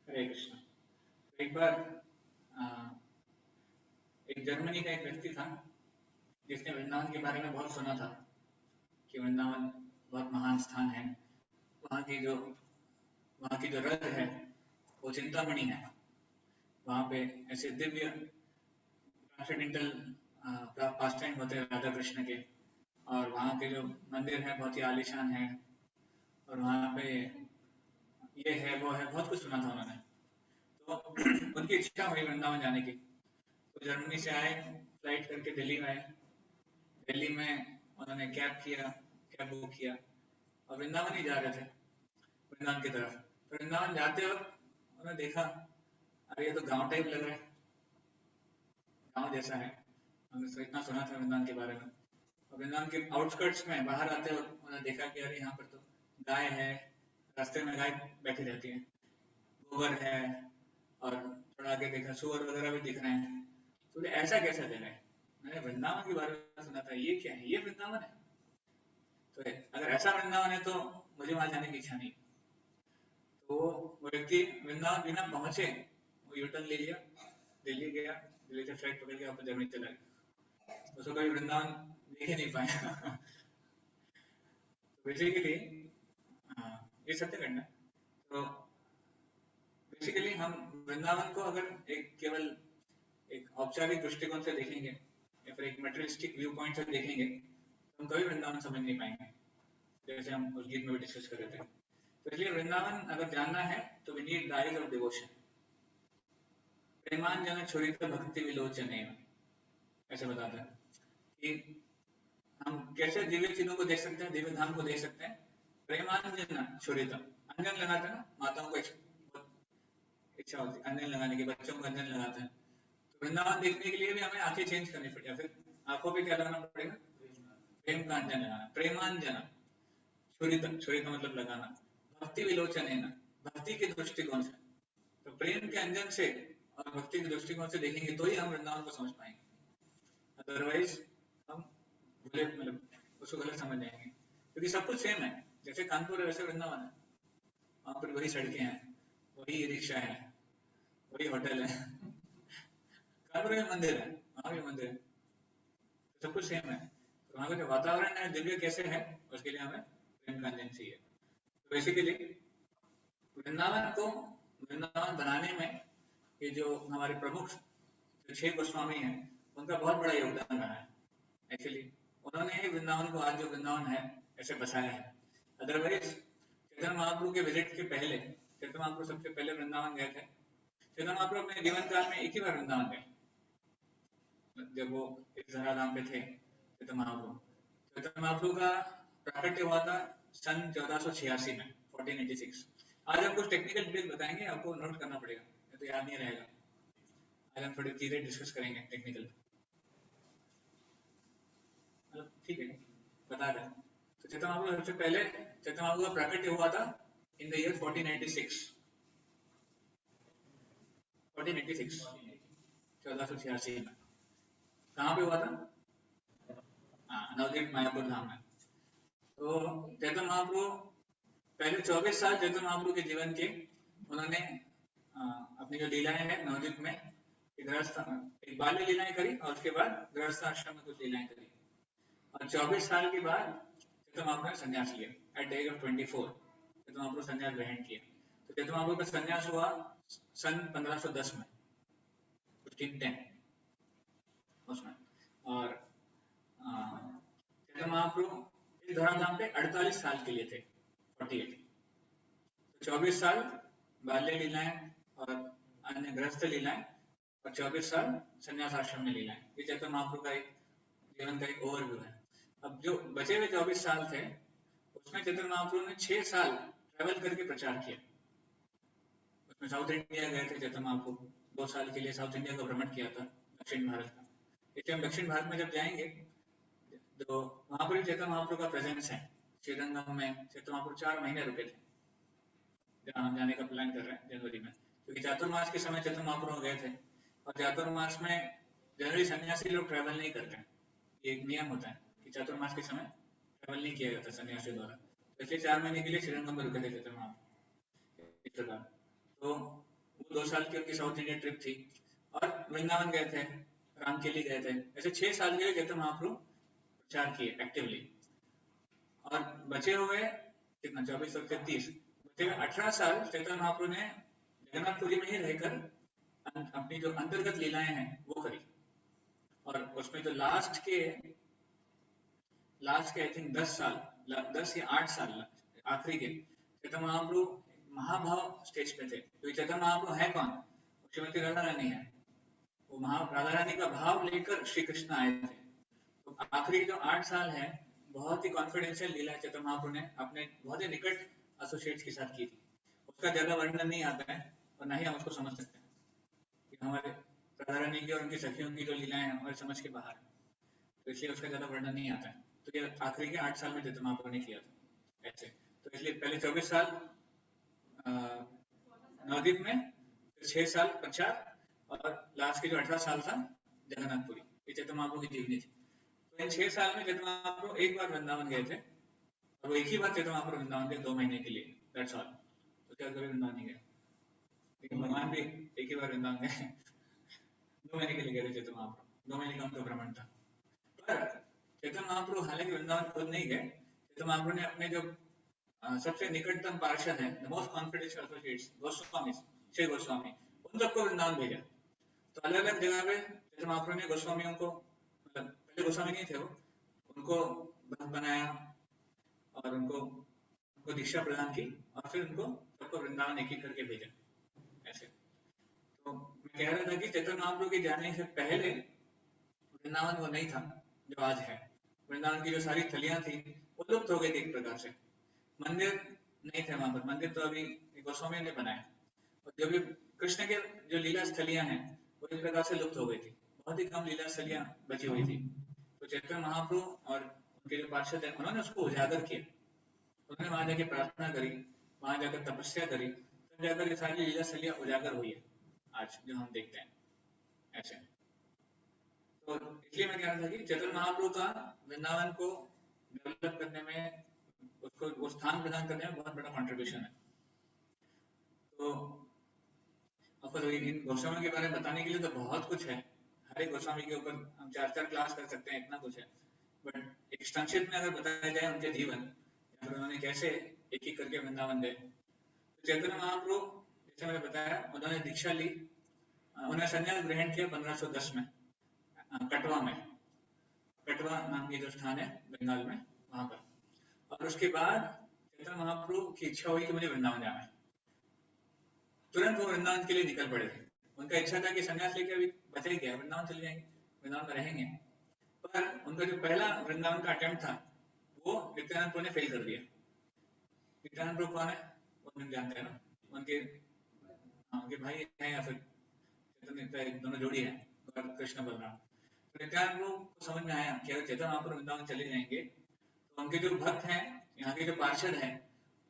हरे कृष्ण। एक बार अ, एक जर्मनी का एक व्यक्ति था जिसने वृंदावन के बारे में बहुत सुना था कि वृंदावन बहुत महान स्थान है। वहाँ की जो वहाँ की जो रज है वो चिंतामणि है। वहाँ पे ऐसे दिव्य ट्रांसेंडेंटल पास टाइम होते हैं राधा कृष्ण के। और वहाँ के जो मंदिर है बहुत ही आलीशान है। और वहाँ पे ये है वो है बहुत कुछ सुना था उन्होंने। तो उनकी इच्छा हुई वृंदावन जाने की। तो जर्मनी से आए, फ्लाइट करके दिल्ली में आए। दिल्ली में उन्होंने कैब बुक किया और वृंदावन ही जा रहे थे, वृंदावन की तरफ। तो वृंदावन जाते वक्त उन्होंने देखा, अरे ये तो गांव टाइप लग रहा है, गांव जैसा है। हमने तो इतना सुना था वृंदावन के बारे में। और वृंदावन के आउटस्कर्ट्स में बाहर आते वक्त उन्होंने देखा कि अरे यहाँ पर तो गाय है, रास्ते में गाय बैठी रहती है, गोबर है। और थोड़ा आगे देखा सुअर वगैरह भी दिख रहे हैं। तो बोले, ऐसा कैसा जगह है? मैंने वृंदावन के बारे में सुना था, ये क्या है, ये वृंदावन है? तो अगर ऐसा वृंदावन है तो मुझे वहां जाने की इच्छा नहीं। तो वो व्यक्ति वृंदावन बिना पहुंचे वो यूटर्न ले लिया, दिल्ली गया, दिल्ली से फ्लाइट पकड़ के वापस जर्मनी चला गया। उसको कभी वृंदावन देख ही नहीं पाया। बेसिकली ये सत्य घटना है। तो बेसिकली हम वृंदावन को अगर एक केवल एक औपचारिक दृष्टिकोण से देखेंगे या फिर एक मटेरियलिस्टिक व्यू पॉइंट से देखेंगे तो हम कभी वृंदावन समझ नहीं पाएंगे, जैसे हम उस गीत में भी डिस्कस कर रहे थे। तो इसलिए वृंदावन अगर जानना है तो we need the eyes of devotion. प्रेमांजन छुरित भक्ति विलोचने, ऐसे बताता है कि हम कैसे दिव्य चीजों को देख सकते हैं, दिव्य धाम को देख सकते हैं। प्रेमांजन छुरित, अंजन लगाते हैं ना, माताओं को इच्छा होती है अंजन लगाने की, बच्चों को अंजन लगाते हैं। तो वृंदावन देखने के लिए भी हमें आंखें चेंज करनी पड़ेगी, फिर आंखों पे क्या लगाना पड़ेगा? प्रेम का अंजन लगाना, प्रेमांजन छुरित, छुरित मतलब लगाना, भक्ति विलोचन है ना, भक्ति के दृष्टिकोण से। तो प्रेम के अंजन से और भक्ति के दृष्टिकोण से देखेंगे तो ही हम वृंदावन को समझ पाएंगे। अदरवाइज हम भूले मतलब उसको गलत समझ जाएंगे, क्योंकि सब कुछ सेम है। जैसे कानपुर है वैसे वृंदावन है। वहाँ पर वही सड़कें हैं, वही रिक्शा है, वही होटल है। कानपुर में मंदिर है, वहाँ भी मंदिर है, सब कुछ सेम है। तो वहाँ का जो वातावरण है दिव्य कैसे है, उसके लिए हमें प्रेम का अंजन चाहिए। तो बेसिकली वृंदावन को वृंदावन बनाने में ये जो हमारे प्रमुख जो 6 गोस्वामी हैं उनका बहुत बड़ा योगदान रहा है। एक्चुअली उन्होंने ही वृंदावन को आज जो वृंदावन है ऐसे बसाया है। अदरवाइज चैतन्य महाप्रभु के विजिट के पहले, चैतन्य महाप्रभु सबसे पहले वृंदावन गए थे। चैतन्य महाप्रभु अपने जीवन काल में एक ही बार वृंदावन गए, जब वो इस धराधाम पे थे। चैतन्य महाप्रभु का प्राकट्य हुआ था सन 1486 में, 1486। आज हम कुछ टेक्निकल डिटेल बताएंगे, आपको नोट करना पड़ेगा, नहीं तो याद नहीं रहेगा। आज हम थोड़ी चीजें डिस्कस करेंगे टेक्निकल, मतलब ठीक है, बता दें। तो चैतन्य महाप्रभु सबसे पहले चैतन्य महाप्रभु का प्राकट्य हुआ था इन द ईयर 1486। 1486, 1486 में कहाँ पे हुआ था? नवदीप मायापुर धाम में। तो चैतन्य महाप्रभु पहले 24 साल चैतन्य महाप्रभु के जीवन के उन्होंने अपनी जो लीलाएं हैं नवदीप में, एक बाल्य लीलाएं करी और उसके बाद गृहस्थ आश्रम में कुछ लीलाएं करी। और 24 साल के बाद चैतन्य महाप्रभु ने संन्यास लिया। At the age of 24 Chaitanya Mahaprabhu संन्यास ग्रहण किया। तो चैतन्य महाप्रभु का संन्यास हुआ सन 1510 में, 1510 उसमें। और चैतन्य महाप्रभु इस धराधाम पे 48 साल के लिए थे, 48। तो 24 साल बाल्य लीलाएं और अन्य गृहस्थ लीलाएं और 24 साल संन्यास आश्रम में लीलाएं, ये चैतन्य महाप्रभु का एक जीवन का एक ओवरव्यू है। अब जो बचे हुए 24 साल थे उसमें चैतन्य महाप्रभु ने 6 साल ट्रेवल करके प्रचार किया। उसमें साउथ इंडिया गए थे चैतन्य महाप्रभु, 2 साल के लिए साउथ इंडिया का भ्रमण किया था, दक्षिण भारत का। इसलिए हम दक्षिण भारत में जब जाएंगे तो वहां पर भी चैतन्य महाप्रभु का प्रेजेंस है। श्रीरंगम में चैतन्य महाप्रभु 4 महीने रुके थे, जहाँ हम जाने का प्लान कर रहे हैं जनवरी में, क्योंकि चातुर्मास के समय चैतन्य महाप्रभु गए थे। और चातुर्मास में जनरली सन्यासी लोग ट्रैवल नहीं करते हैं, ये एक नियम होता है कि चातुर्मास के समय ट्रैवल नहीं किया जाता सन्यासी द्वारा। तो इसलिए 4 महीने के लिए श्रीरंगम में रुके थे चैतन्य महाप्रभु इस प्रकार। तो 2 साल की उनकी साउथ इंडियन ट्रिप थी, और वृंदावन गए थे, राम के लिए गए थे। ऐसे 6 साल के लिए चैतन्य महाप्रभु प्रचार किए एक्टिवली। और बचे हुए कितना 24 और 33 बचे हुए 18 साल चैतन्य महाप्रभु ने जगन्नाथपुरी में ही रहकर अपनी जो अंतर्गत लीलाएं हैं वो करी। और उसमें जो लास्ट के आई थिंक 10 साल, 10 या 8 साल आखिरी के, चैतन्य महाप्रभु महाभाव स्टेज पे थे। तो चैतन्य महाप्रभु है कौन? श्रीमती राधा रानी है। वो राधा रानी का भाव लेकर श्री कृष्ण आए थे। तो आखिरी जो 8 साल है बहुत ही कॉन्फिडेंशियल लीला चैतन्य महाप्रभु ने अपने बहुत ही निकट एसोसिएट्स के साथ की थी। उसका ज्यादा वर्णन नहीं आता है और ना ही हम उसको समझ सकते हैं कि हमारे राधा रानी की और उनकी सखियों की जो लीलाएं हैं हमारे समझ के बाहर है, तो इसलिए उसका ज्यादा वर्णन नहीं आता है। तो ये आखिरी के 8 साल में चैतन्य महाप्रभु ने किया था ऐसे। तो इसलिए पहले 24 साल नवद्वीप में, फिर 6 साल प्रचार, और लास्ट के जो 18 साल था जगन्नाथपुरी, ये चैतन्य महाप्रभु की जीवनी थी। तो इन 6 साल में चैतन्य महाप्रभु एक बार वृंदावन गए थे, और वो एक ही बार चैतन्य महाप्रभु वृंदावन गए 2 महीने के लिए, दैट्स ऑल। तो क्या कभी वृंदावन नहीं गए, लेकिन भगवान भी एक ही बार वृंदावन गए 2 महीने के लिए गए थे चैतन्य महाप्रभु, 2 महीने का उनका भ्रमण था। पर चैतन्य महाप्रभु हालांकि वृंदावन खुद नहीं गए, चैतन्य महाप्रभु ने अपने जो सबसे निकटतम पार्षद है, the most confidential associates, Goswami, Shri Goswami, उन सबको वृंदावन भेजा। तो अलग अलग जगह पे चैतन्य महाप्रभु ने गोस्वामियों को, मतलब पहले गोस्वामी नहीं थे वो, उनको भक्त बनाया और उनको दीक्षा प्रदान की, और फिर उनको सबको वृंदावन एक एक करके भेजा ऐसे। तो मैं कह रहा था कि चैतन्य महाप्रभु के जाने से पहले वृंदावन वो नहीं था जो आज है। वृंदावन की जो सारी थलियां थी वो लुप्त हो गई थी एक प्रकार से, मंदिर नहीं थे वहां पर, मंदिर तो अभी गोस्वामी ने बनाए, और जो भी कृष्ण के जो लीला स्थलियां हैं वो एक प्रकार से लुप्त हो गई थी, बहुत ही कम लीला स्थलियां बची हुई थी। तो चैतन्य महाप्रभु और उनके जो पार्षद हैं उन्होंने उसको उजागर किया, उन्होंने वहां जाके प्रार्थना करी, वहां जाकर तपस्या करी, तब जाकर ये सारी लीला स्थलियां उजागर हुई है आज जो हम देखते हैं ऐसे। तो इसलिए मैं कह रहा था कि चैतन्य महाप्रभु का वृंदावन को डेवलप करने में, उसको वो स्थान प्रदान करने में बहुत बड़ा कंट्रीब्यूशन है। तो आपको इन गोस्वामी के बारे में बताने के लिए तो बहुत कुछ है, हर एक गोस्वामी के ऊपर हम 4 क्लास कर सकते हैं, इतना कुछ है। बट एक संक्षिप्त में अगर बताया जाए उनके जीवन, या फिर उन्होंने कैसे एक एक करके वृंदावन गए, तो चैतन्य महाप्रभु जैसे मैंने बताया उन्होंने दीक्षा ली, उन्होंने संन्यास ग्रहण किया 1510 में कटवा में, कटवा नाम की जो स्थान है बंगाल में, वहां पर। और उसके बाद चैतन्य महाप्रभु की इच्छा हुई कि मुझे वृंदावन जाना है, तुरंत वो वृंदावन के लिए निकल पड़े थे। उनका इच्छा था कि संन्यास लेके अभी बचा ही गया, वृंदावन चले जाएंगे, वृंदावन में रहेंगे। पर उनका जो पहला वृंदावन का अटेम्प्ट था वो नित्यानंद प्रभु ने फेल कर दिया। नित्यानंद प्रभु कौन है वो जानते हैं ना, उनके भाई हैं या फिर चैतन्य, दोनों जोड़ी है, कृष्ण बलराम। तो नित्यानंद प्रभु को समझ में आया कि अगर चैतन्य महाप्रभु वृंदावन चले जाएंगे तो उनके जो भक्त हैं, यहाँ के जो पार्षद हैं,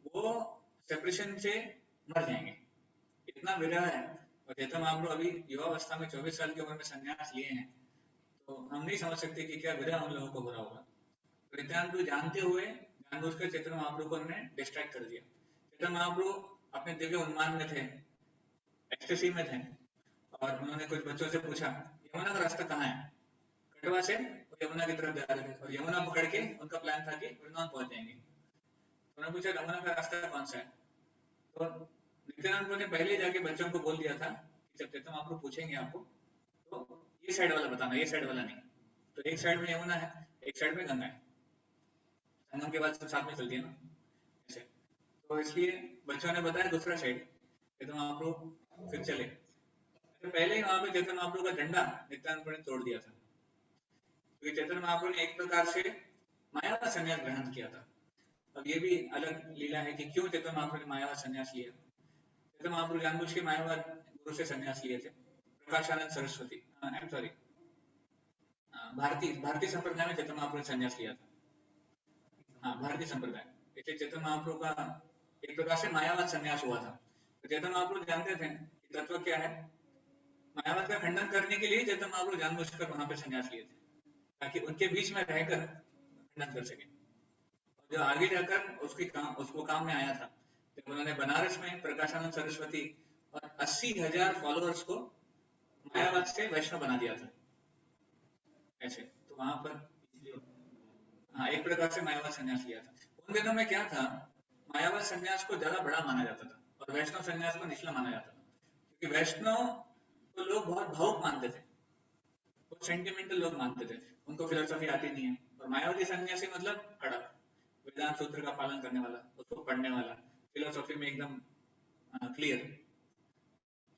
वो सेपरेशन से मर जाएंगे, इतना विरह है। और चैतन्य महाप्रभु अभी युवावस्था में 24 साल की उम्र में संन्यास लिए हैं, तो हम नहीं समझ सकते कि क्या विरह उन लोगों को हो रहा होगा। तो नित्यानंद प्रभु जानते हुए जानबूझकर चैतन्य महाप्रभु को उन्होंने डिस्ट्रैक्ट कर दिया। चैतन्य महाप्रभु अपने दिव्य उन्माद में थे, एक्सटेसी में थे, और उन्होंने कुछ बच्चों से पूछा यमुना का रास्ता कहाँ है, कटवा से यमुना की तरफ जा रहे थे, और यमुना पकड़ के उनका प्लान था कि वृंदावन पहुंच जाएंगे। तो उन्होंने पूछा यमुना का रास्ता कौन सा है, तो नित्यानंद ने पहले जाके बच्चों को बोल दिया था कि जब चैतन्य महाप्रभु पूछेंगे आपको तो ये साइड वाला बताना, ये साइड वाला नहीं। तो एक साइड में यमुना है, एक साइड में गंगा है, संगम के बाद सब साथ में चलती है ना ऐसे। तो इसलिए बच्चों ने बताया दूसरा साइड, चैतन्य महाप्रभु फिर चले। तो पहले ही वहां पे चैतन्य महाप्रभु का झंडा नित्यानंद ने तोड़ दिया था, क्योंकि चैतन्य महाप्रभु ने एक प्रकार से मायावा संन्यास ग्रहण किया था। अब ये भी अलग लीला है कि क्यों चैतन्य महाप्रभु ने मायावा संन्यास लिया। चैतन्य महाप्रभु जानबूझ के मायावाद गुरु से संन्यास लिए थे। प्रकाशानंद सरस्वती, सॉरी, भारतीय संप्रदाय में चैतन्य महाप्रभु ने संन्यास लिया था। हाँ, भारतीय संप्रदाय, इसलिए चैतन्य महाप्रभु का एक प्रकार से मायावाद संन्यास हुआ था। तो चैतन्य महाप्रभु जानते थे कि तत्व क्या है, मायावाद का खंडन करने के लिए चैतन्य महाप्रभु जानबूझकर वहां पे संन्यास लिए थे, ताकि उनके बीच में रहकर खंडन कर सके। जो आगे जाकर उसको काम में आया था, जब उन्होंने बनारस में प्रकाशानंद सरस्वती और 80,000 फॉलोअर्स को मायावाद से वैष्णव बना दिया था ऐसे। तो वहां पर हाँ, एक प्रकार से मायावाद संन्यास लिया था। उन दिनों में क्या था, मायावाद संन्यास को ज्यादा बड़ा माना जाता था और वैष्णव संन्यास को निचला माना जाता था, क्योंकि वैष्णव को लोग बहुत भावुक मानते थे, बहुत सेंटिमेंटल लोग मानते थे, उनको फिलोसफी आती नहीं है। और मायावादी सन्यासी मतलब कड़क, वेदांत सूत्र का पालन करने वाला, उसको पढ़ने वाला, फिलोसफी में एकदम क्लियर।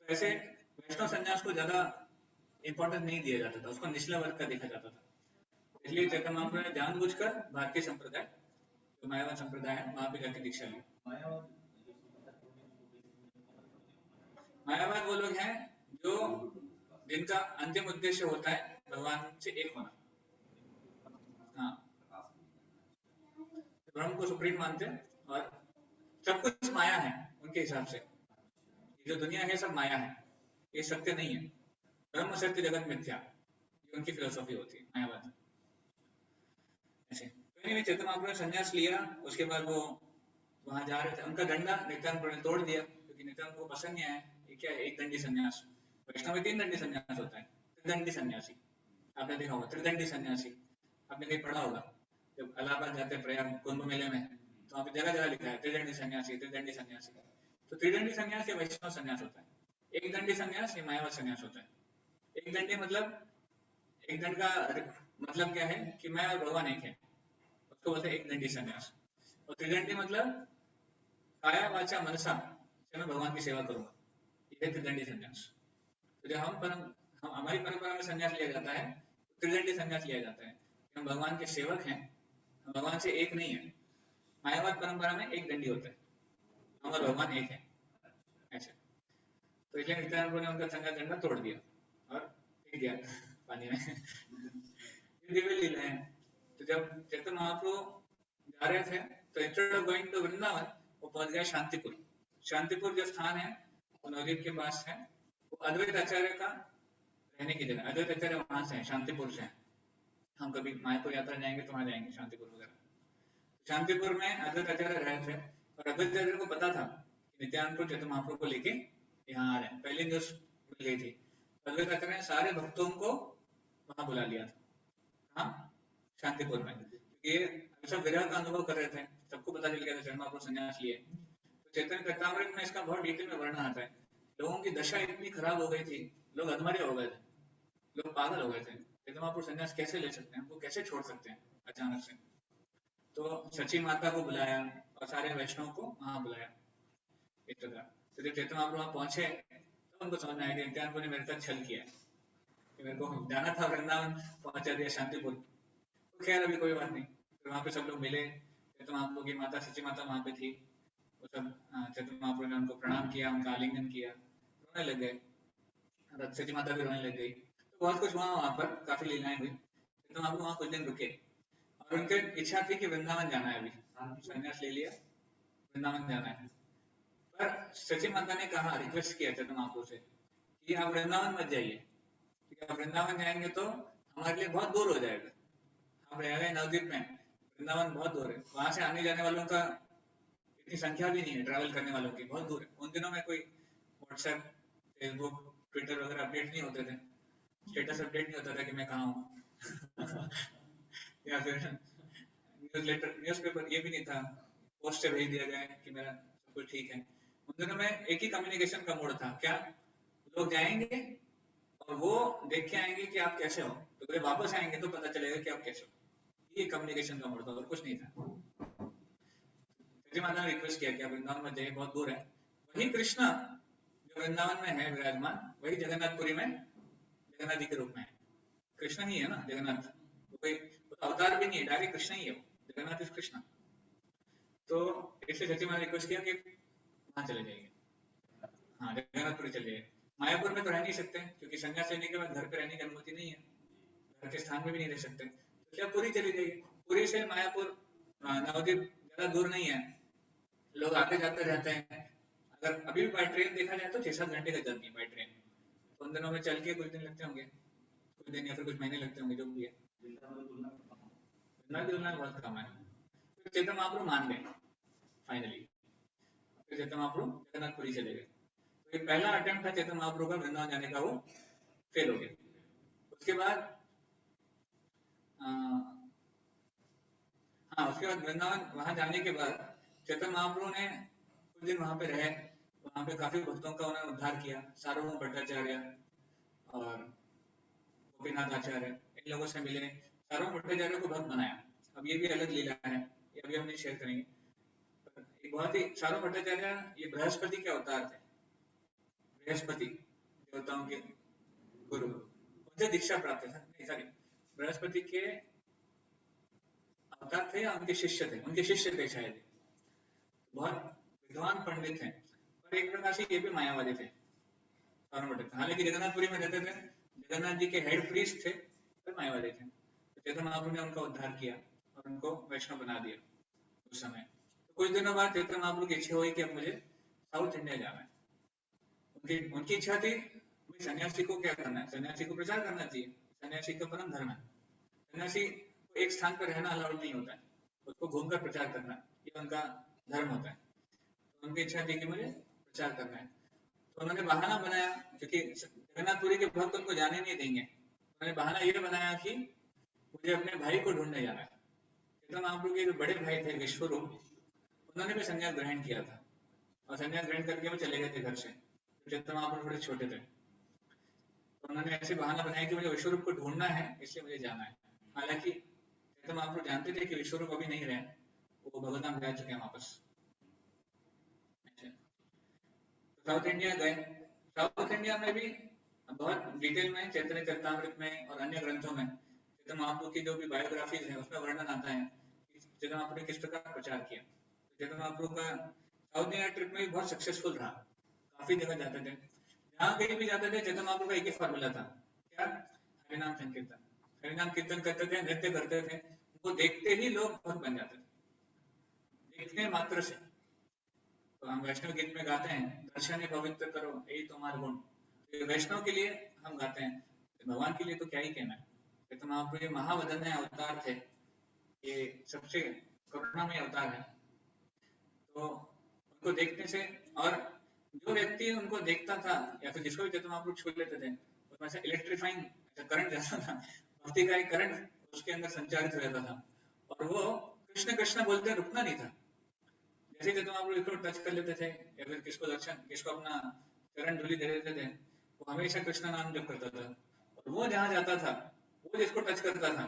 तो ऐसे वैष्णव संन्यास को ज्यादा इंपॉर्टेंस नहीं दिया जाता था, उसको निचला वर्ग का देखा जाता था। इसलिए चैतन्य महाप्रभु ने जानबूझकर भारतीय संप्रदाय, जो मायावाद संप्रदाय है, वहां पे जाके दीक्षा ली। मायावाद वो लोग हैं जो जिनका अंतिम उद्देश्य होता है भगवान से एक होना। हाँ, ब्रह्म को सुप्रीम मानते हैं और सब कुछ माया है उनके हिसाब से। ये जो दुनिया है सब माया है, ये सत्य नहीं है। ब्रह्म सत्य जगत मिथ्या, ये उनकी फिलोसफी होती है मायावाद। ऐसे तो नहीं, चैतन्य महाप्रभु ने संन्यास लिया, उसके बाद वो वहां जा रहे थे, उनका डंडा नित्यानंद प्रभु ने तोड़ दिया, क्योंकि नित्यानंद को पसंद नहीं आया। ये क्या है, एक दंडी संन्यास। वैष्णव में 3 दंडी संन्यास होता है, त्रिदंडी सन्यासी। आपने देखा होगा त्रिदंडी सन्यासी, आपने कहीं पढ़ा होगा। जब इलाहाबाद जाते हैं प्रयाग कुंभ मेले में, तो वहाँ पे जगह जगह लिखा है त्रिदंडी सन्यासी, त्रिदंडी सन्यासी। तो त्रिदंडी सन्यास ये वैष्णव सन्यास होता है। एक दंडी सन्यास ये मायावाद सन्यास होता है। एक दंडी मतलब, एक दंड का मतलब क्या है कि मैं और भगवान एक है, उसको बोलते हैं एक दंडी सन्यास। और त्रिदंडी मतलब काया वाचा मनसा से मैं भगवान की सेवा करूंगा, ये त्रिदंडी सन्यास। तो जब हम हमारी परंपरा में सन्यास लिया जाता है, तो त्रिदंडी सन्यास लिया जाता है। हम भगवान के सेवक हैं, हम भगवान से एक नहीं है। मायावाद परंपरा में एक दंडी होता है, हम और भगवान एक है ऐसे। तो इसलिए नित्यानंद ने उनका संन्यास डंडा तोड़ दिया और फेंक दिया पानी में। ये दिव्य लीला है। तो जब चैतन्य महाप्रभु जा रहे थे, तो instead of going to Vrindavan, वो पहुंच गया शांतिपुर। शांतिपुर जो स्थान है वो नवद्वीप के पास है, वो अद्वैत आचार्य का रहने की जगह। अद्वैत आचार्य वहां से है, शांतिपुर से है। हम कभी मायापुर यात्रा जाएंगे तो वहां जाएंगे शांतिपुर वगैरह। शांतिपुर में अद्वैत आचार्य रहे थे, और अद्वैत आचार्य को पता था कि नित्यानंद चैतन्य महाप्रभु को लेके यहाँ आ रहे हैं, पहले न्यूज मिल गई थी। अद्वैत आचार्य ने सारे भक्तों को वहां बुला लिया था। हाँ, शांतिपुर में। ये सब विरह का अनुभव कर रहे थे, सबको पता चल गया था चैतन्य महाप्रभु संन्यास लिए। तो चैतन्य चरितामृत में इसका बहुत डिटेल में वर्णन आता है। लोगों की दशा इतनी खराब हो गई थी, लोग अधमरे हो गए थे, लोग पागल हो गए थे। चैतन्य महाप्रभु संन्यास कैसे ले सकते हैं, वो कैसे छोड़ सकते हैं अचानक से। तो सची माता को बुलाया और सारे वैष्णव को वहां बुलाया इस प्रकार। तो जब चैतन्य महाप्रभु वहां पहुंचे, तो उनको समझ आया कि नित्यानंद ने मेरे साथ छल किया है, कि मेरे को जाना था वृंदावन, पहुंचा दिया शांतिपुर। तो खैर अभी कोई बात नहीं। फिर वहां पे सब लोग मिले, चैतन्य महाप्रभु की माता सची माता वहां पे थी। वो सब चैतन्य महाप्रभु ने उनको प्रणाम किया, उनका आलिंगन किया, रोने लग गए। सची माता भी रोने लग गई। तो बहुत कुछ हुआ वहां पर, काफी लीलाएं हुई। चैतन्य महाप्रभु वहां कुछ दिन रुके, और उनकी इच्छा थी कि वृंदावन जाना है, अभी संन्यास ले लिया, वृंदावन जाना है। पर सची माता ने कहा, रिक्वेस्ट किया चैतन्य महाप्रभु से कि आप वृंदावन मत जाइए, क्योंकि आप वृंदावन जाएंगे तो हमारे लिए बहुत दूर हो जाएगा। हम रह रहे नवद्वीप में, वृंदावन बहुत दूर है, वहां से आने जाने वालों का इतनी संख्या भी नहीं है, ट्रैवल करने वालों की बहुत दूर है। उन दिनों में कोई व्हाट्सएप, फेसबुक, ट्विटर वगैरह अपडेट नहीं होते थे, स्टेटस अपडेट नहीं होता था कि मैं कहाँ हूँ। या फिर न्यूज लेटर, न्यूज़पेपर ये भी नहीं था, पोस्ट से भेज दिया जाए कि मेरा सब कुछ ठीक है। उन दिनों में एक ही कम्युनिकेशन का मोड था, क्या, लोग जाएंगे और वो देख के आएंगे कि आप कैसे हो, तो जब वापस आएंगे तो पता चलेगा कि आप कैसे हो। ये कम्युनिकेशन का मोड था और कुछ नहीं था। सची माता ने रिक्वेस्ट किया कि आप वृंदावन में जाइए, बहुत दूर है। वही कृष्ण जो वृंदावन में है विराजमान, वही जगन्नाथपुरी में जगन्नाथ जी के रूप में है। कृष्ण ही है ना जगन्नाथ, वो कोई अवतार भी नहीं है, डायरेक्ट कृष्ण ही है वो, जगन्नाथ इज कृष्ण। तो इसलिए सची माता ने रिक्वेस्ट किया कि वहां चले जाइए, हाँ जगन्नाथपुरी चले जाइए। मायापुर में तो रह नहीं सकते, क्योंकि संन्यास लेने के बाद घर पे रहने की अनुमति नहीं है, घर के स्थान में भी नहीं रह सकते, तो क्या पुरी चली जाइए। पुरी से मायापुर नवद्वीप ज्यादा दूर नहीं है, लोग आते जाते रहते हैं। अगर अभी भी बाय ट्रेन देखा जाए तो 6-7 घंटे का जर्नी है बाय ट्रेन। तो उन दिनों में चल के कुछ दिन लगते होंगे, कुछ दिन या फिर कुछ महीने लगते होंगे, जो भी है। तुलना बहुत कम है। तो चैतन्य महाप्रभु मान गए फाइनली। फिर चैतन्य महाप्रभु जगन्नाथपुरी चले गए। तो ये पहला अटेम्प्ट था चैतन्य महाप्रभु का वृंदावन जाने का, वो फेल हो गया। उसके बाद हाँ, उसके बाद वृंदावन वहां जाने के बाद चैतन्य महाप्रभु ने कुछ दिन वहां पे रहे, वहां पे काफी भक्तों का उन्होंने उद्धार किया। सार्वभौम भट्टाचार्य और गोपीनाथ आचार्य, इन लोगों से मिले, सार्वभौम भट्टाचार्य को भक्त बनाया। अब ये भी अलग लीला है, ये अभी हम नहीं शेयर करेंगे। एक बहुत ही, सार्वभौम भट्टाचार्य ये बृहस्पति के अवतार थे। बृहस्पति देवताओं के गुरु, उनसे दीक्षा प्राप्त था, नहीं सॉरी, बृहस्पति के अवतार थे या उनके शिष्य थे, उनके शिष्य थे शायद। बहुत विद्वान पंडित हैं, पर एक प्रकार से ये भी मायावादी थे। हालांकि जगन्नाथपुरी में रहते थे, जगन्नाथ जी के हेड प्रीस्ट थे, पर मायावादी थे। तो चैतन्य महाप्रभु ने उनका उद्धार किया और उनको वैष्णव बना दिया उस समय। तो कुछ दिनों बाद चैतन्य महाप्रभु की इच्छा हुई कि अब मुझे साउथ इंडिया जाना है। उनकी इच्छा थी, सन्यासी को क्या करना है, सन्यासी को प्रचार करना चाहिए, सन्यासी का परम धर्म है। सन्यासी को एक स्थान पर रहना अलाउड नहीं होता है, उसको घूमकर प्रचार करना ये उनका धर्म होता है। तो उनकी इच्छा थी कि मुझे प्रचार करना है। तो उन्होंने बहाना बनाया, क्योंकि जगन्नाथपुरी के भक्त उनको जाने नहीं देंगे, उन्होंने बहाना ये बनाया कि मुझे अपने भाई को ढूंढने जाना है। चैतन्य महाप्रभु के जो बड़े भाई थे विश्वरूप, उन्होंने भी संन्यास ग्रहण किया था, और संन्यास ग्रहण करके वो चले गए थे घर से। चैतन्य महाप्रभु थोड़े छोटे थे, तो उन्होंने ऐसे बहाना बनाया कि मुझे विश्वरूप को ढूंढना है, इसलिए मुझे जाना है। हालांकि चैतन्य महाप्रभु जानते थे कि विश्वरूप अभी नहीं रहे, वो भगवत जा चुके हैं वापस। साउथ इंडिया गए। साउथ इंडिया में भी बहुत डिटेल में चैतन्य चरितामृत में और अन्य ग्रंथों में चैतन्य महाप्रभु की जो भी बायोग्राफीज है उसमें वर्णन आता है कि चैतन्य महाप्रभु ने किस प्रकार प्रचार किया। चैतन्य महाप्रभु का साउथ इंडिया ट्रिप में भी बहुत सक्सेसफुल रहा, काफी जगह जाते थे, जहाँ कहीं भी जाते थे चैतन्य महाप्रभु का एक ही फॉर्मूला था, क्या? हरिनाम संकीर्तन। हरिनाम कीर्तन करते थे, नृत्य करते थे, उनको देखते ही लोग भक्त बन जाते थे, देखने मात्र से। तो हम वैष्णव गीत में गाते हैं, दर्शन पवित्र करो यही तुम्हारा गुण। तो वैष्णव के लिए हम गाते हैं, भगवान के लिए तो क्या ही कहना है। तो महाप्रभु महावदन्य अवतार थे, ये सबसे करुणामय अवतार है। तो उनको देखने से, और जो व्यक्ति उनको देखता था या फिर जिसको भी चैतन्य महाप्रभु छू लेते थे, उसमें से इलेक्ट्रीफाइंग करंट जाता था, भक्ति का एक करंट उसके अंदर संचारित हो जाता था, और वो कृष्ण कृष्ण बोलते रुकना नहीं था। जैसे चैतन्य महाप्रभु इसको टच कर लेते थे या फिर किसको अपना चरण धूलि दे देते थे, वो हमेशा कृष्ण नाम जप करता था, और वो जहाँ जाता था, वो जिसको टच करता था,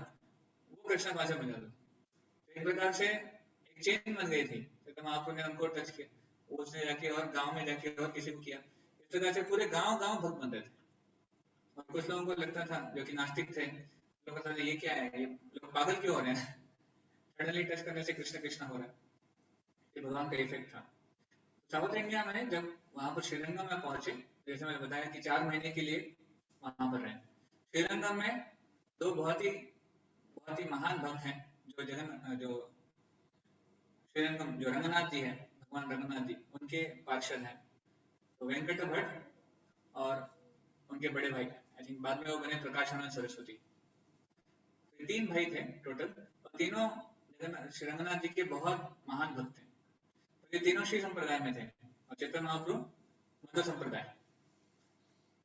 वो कृष्ण भाषा बन जाता। तो एक प्रकार से एक चेन बन गई थी। चैतन्य महाप्रभु ने उनको टच किया, उसने जाके और गांव में जाके और किसी को किया, इस प्रकार से पूरे गांव भक्त बनते थे। और कुछ लोगों को लगता था, जो कि नास्तिक थे, लोग कहते थे ये क्या है, ये लोग पागल क्यों हो रहे हैं, सडनली टच करने से कृष्ण कृष्ण हो रहा है। ये भगवान का इफेक्ट था। साउथ इंडिया में जब वहां पर श्रीरंगम में पहुंचे, जैसे मैंने बताया कि 4 महीने के लिए वहां पर रहे। श्रीरंगम में दो बहुत ही महान भक्त हैं, जो श्रीरंगम जो रंगनाथ जी है, भगवान रंगनाथ जी, उनके पार्षद हैं, तो वेंकट भट्ट और उनके बड़े भाई, आई थिंक बाद में वो बने प्रकाशानंद सरस्वती। तो 3 भाई थे टोटल, और तीनों श्री रंगनाथ जी के बहुत महान भक्त थे। तो ये तीनों श्री संप्रदाय में थे, और चैतन्य महाप्रभु मध्य संप्रदाय,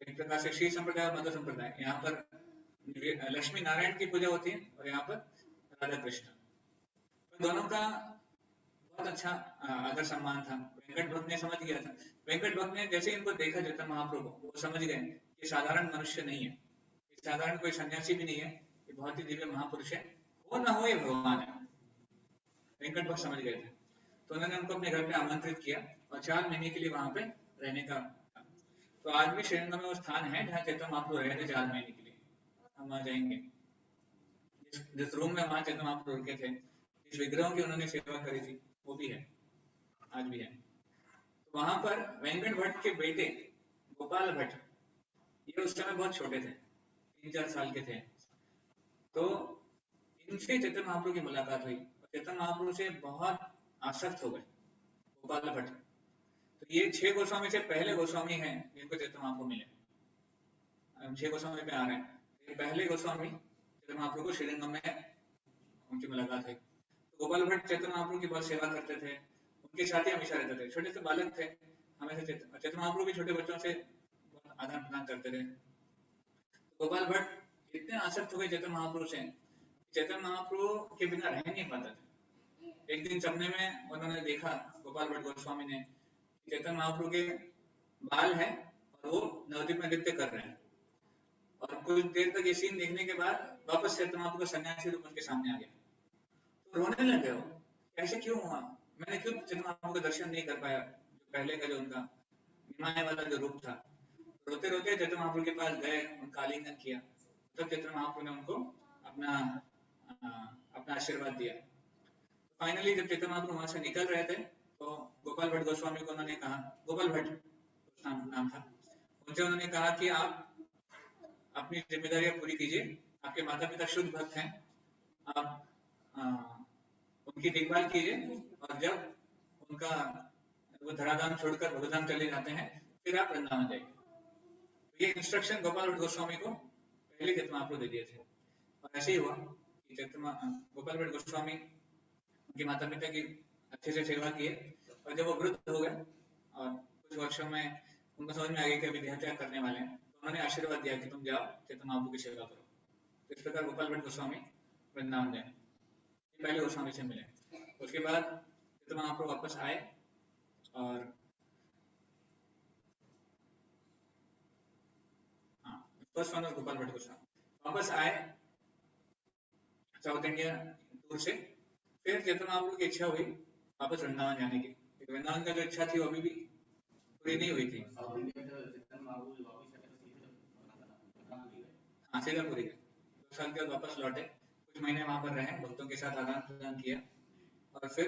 एक प्रकार से श्री संप्रदाय और मध्य संप्रदाय। यहाँ पर लक्ष्मी नारायण की पूजा होती है, और यहाँ पर राधा कृष्ण। तो दोनों का बहुत अच्छा आदर सम्मान था। वेंकट भक्त ने समझ गया था, वेंकट भक्त ने जैसे इनको देखा चैतन्य महाप्रभु, वो समझ गए कि साधारण मनुष्य नहीं है, साधारण कोई सन्यासी भी नहीं है, ये बहुत ही दिव्य महापुरुष है, वो ना हो ये भगवान है। वेंकट भक्त समझ गए थे, तो उन्होंने उनको अपने घर पे आमंत्रित किया, और 4 महीने के लिए वहां पे रहने का। तो आज भी श्रीरंगम में वो स्थान है जहाँ चैतन्य महाप्रभु रहे थे 4 महीने के लिए। हम वहां जाएंगे, जिस रूम में वहां चैतन्य महाप्रभु रुके थे, जिस विग्रहों की उन्होंने सेवा करी थी, वो भी है, आज भी है। तो वहां पर वेंकट भट्ट के बेटे गोपाल भट्ट, ये उस समय बहुत छोटे थे, 3-4 साल के थे। तो इनसे चैतन्य महाप्रभु की मुलाकात हुई, चैतन्य महाप्रभु से बहुत आसक्त हो गए गोपाल भट्ट। तो ये 6 गोस्वामी से पहले गोस्वामी हैं जिनको चैतन्य महाप्रभु मिले। हम 6 गोस्वामी पे आ रहे हैं। ये पहले गोस्वामी चैतन्य महाप्रभु को श्रीरंगम में उनकी मुलाकात हुई। तो गोपाल भट्ट चैतन्य महाप्रभु की बहुत सेवा करते थे, उनके साथ ही हमेशा रहते थे, छोटे से बालक थे, हमेशा चैतन्य महाप्रभु भी छोटे बच्चों से आदान प्रदान करते रहे। गोपाल भट्ट इतने आसक्त हो गए चैतन्य महाप्रभु से, चैतन्य महाप्रभु के बिना रह नहीं पाते थे। एक दिन सपने में उन्होंने देखा, गोपाल भट्ट गोस्वामी ने, चैतन्य महाप्रभु के बाल है और वो नवद्वीप में नृत्य कर रहे हैं। और कुछ देर तक ये सीन देखने के बाद वापस चैतन्य महाप्रभु का सन्यासी रूप उनके सामने आ गया। तो रोने लगे हो, ऐसे क्यों हुआ, मैंने क्यों चैतन्य महाप्रभु का दर्शन नहीं कर पाया, जो पहले का जो उनका निमाय वाला जो रूप था। रोते रोते चैतन्य महाप्रभु के पास गए, उनका आलिंगन किया। तब चैतन्य महाप्रभु ने उनको अपना आशीर्वाद दिया। फाइनली जब चैतन्य महाप्रभु वहां से निकल रहे थे तो गोपाल भट्ट गोस्वामी को उन्होंने कहा, गोपाल भट्ट नाम था, उनसे उन्होंने कहा कि आप अपनी जिम्मेदारियां पूरी कीजिए, आपके माता पिता शुद्ध भक्त हैं, आप उनकी देखभाल कीजिए, और जब उनका वो धराधाम छोड़कर भगवधाम चले जाते हैं फिर आप वृंदावन जाइए। तो ये इंस्ट्रक्शन गोपाल भट्ट गोस्वामी को पहले चैतन्य महाप्रभु दे दिए थे। और ऐसे ही हुआ कि गोपाल भट्ट गोस्वामी उनके माता पिता की अच्छे से सेवा किए, और जब वो वृद्ध हो गए और कुछ वर्षों में उनको समझ में आ गया कि अभी देह त्याग करने वाले हैं, तो उन्होंने आशीर्वाद दिया कि तुम जाओ चैतन्य महाप्रभु की सेवा करो। तो इस प्रकार गोपाल भट्ट गोस्वामी वृंदावन गए, पहले गोस्वामी से मिले। उसके बाद चैतन्य महाप्रभु वापस आए और फर्स्ट वन गोपाल भट्ट गोस्वामी वापस आए साउथ इंडिया टूर से। फिर चैतन्य महाप्रभु की इच्छा हुई वापस वृंदावन जाने की। वृंदावन का जो इच्छा थी वो अभी भी पूरी नहीं हुई थी। हाँ, सीतापुरी गए, 2 साल के बाद वापस लौटे, कुछ महीने वहां पर रहे, भक्तों के साथ आदान प्रदान किया, और फिर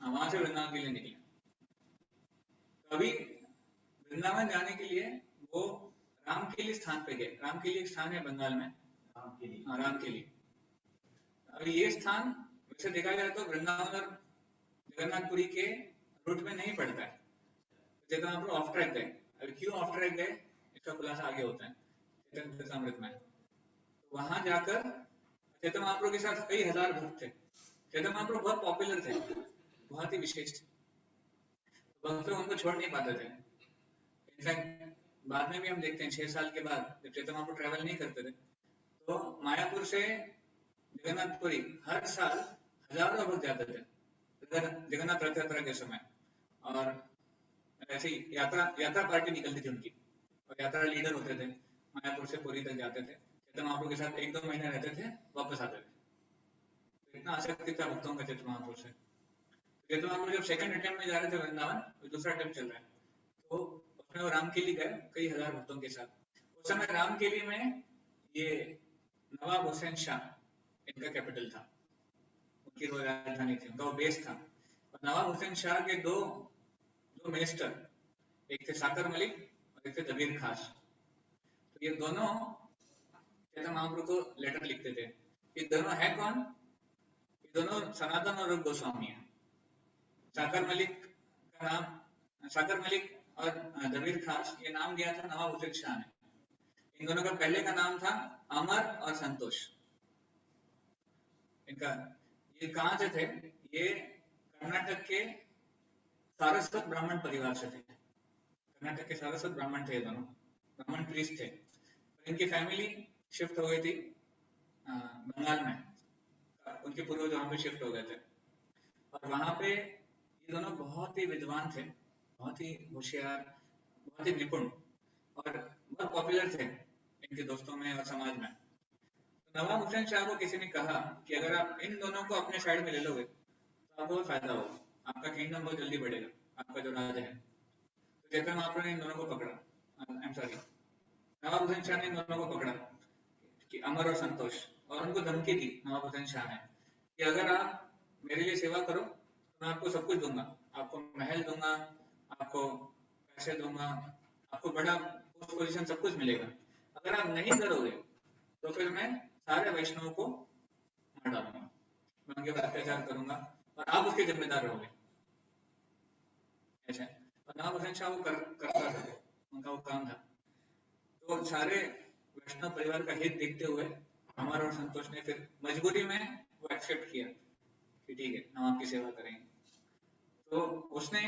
वहां से वृंदावन के लिए निकले। अभी वृंदावन जाने के लिए वो रामकेली स्थान पे गए। रामकेली स्थान है बंगाल में, रामकेली। अभी ये स्थान वैसे देखा जाए तो वृंदावन और जगन्नाथपुरी के रूट में नहीं पड़ता है, चैतन्य महाप्रभु ऑफ ट्रैक गए। अभी क्यों ऑफ ट्रैक गए इसका खुलासा आगे होता है चैतन्य चरितामृत में। तो वहां जाकर चैतन्य महाप्रभु के साथ कई हजार भक्त थे। चैतन्य महाप्रभु बहुत पॉपुलर थे, बहुत ही विशेष थे, भक्त लोग उनको छोड़ नहीं पाते थे। इनफैक्ट बाद में भी हम देखते हैं 6 साल के बाद जब चैतन्य महाप्रभु ट्रैवल नहीं करते थे तो मायापुर से जगन्नाथपुरी हर साल हजारों भक्त जाते थे जगन्नाथ रथ यात्रा के समय। और ऐसी यात्रा पार्टी निकलती थी उनकी, और यात्रा लीडर होते थे, मायापुर से पुरी तक जाते थे, चैतन्य महाप्रभु के साथ 1-2 महीने रहते थे, वापस आते थे। तो इतना आसक्ति था भक्तों का चैतन्य महाप्रभु से। चैतन्य महाप्रभु जब सेकंड अटेम्प्ट में जा रहे थे वृंदावन, दूसरा अटेम्प्ट चल रहा है, तो उसमें वो रामकेली गए कई हजार भक्तों के साथ। उस समय रामकेली में ये नवाब हुसैन शाह इनका कैपिटल था, उनकी राजधानी थी, उनका वो बेस था। और नवाब हुसैन शाह के दो मिनिस्टर, एक थे साकर मलिक और एक थे दबीर खास। तो ये दोनों चैतन्य महाप्रभु को लेटर लिखते थे। ये दोनों है कौन? ये दोनों सनातन और गोस्वामी है। साकर मलिक और दबीर खास, ये नाम दिया था नवाब हुसैन शाह ने। इन दोनों का पहले का नाम था अमर और संतोष। इनका ये कहां से थे? ये कर्नाटक के सारस्वत ब्राह्मण परिवार से थे। कर्नाटक के सारस्वत ब्राह्मण थे, दोनों ब्राह्मण प्रीस्ट थे। इनकी फैमिली शिफ्ट हो गई थी बंगाल में, उनके पूर्वज वहां पे शिफ्ट हो गए थे। और वहां पे ये दोनों बहुत ही विद्वान थे, बहुत ही होशियार, बहुत ही निपुण, और बहुत पॉपुलर थे इनके दोस्तों में और समाज में। तो नवाब हुसैन शाह को किसी ने कहा कि अगर आप इन दोनों को अपने साइड में ले लोगे तो आपको बहुत फायदा होगा, आपका किंगडम बहुत जल्दी बढ़ेगा, आपका जो राज है। तो चैतन्य महाप्रभु ने इन दोनों को पकड़ा, नवाब हुसैन शाह ने इन दोनों को पकड़ा कि अमर और संतोष, और उनको धमकी दी नवाब हुसैन शाह ने कि अगर आप मेरे लिए सेवा करो तो मैं आपको सब कुछ दूंगा, आपको महल दूंगा, आपको पैसे दूंगा, आपको बड़ा पोस्ट पोजीशन सब कुछ मिलेगा। अगर आप नहीं करोगे तो फिर मैं सारे वैष्णवों को मार डालूंगा, मैं उनके ऊपर अत्याचार करूंगा और आप उसके जिम्मेदार रहोगे। ऐसा नवाब हुसैन शाह वो करता था, उनका वो काम था। तो सारे वैष्णव परिवार का हित देखते हुए अमर और संतोष ने फिर मजबूरी में वो एक्सेप्ट किया कि ठीक है हम आपकी सेवा करेंगे। तो उसने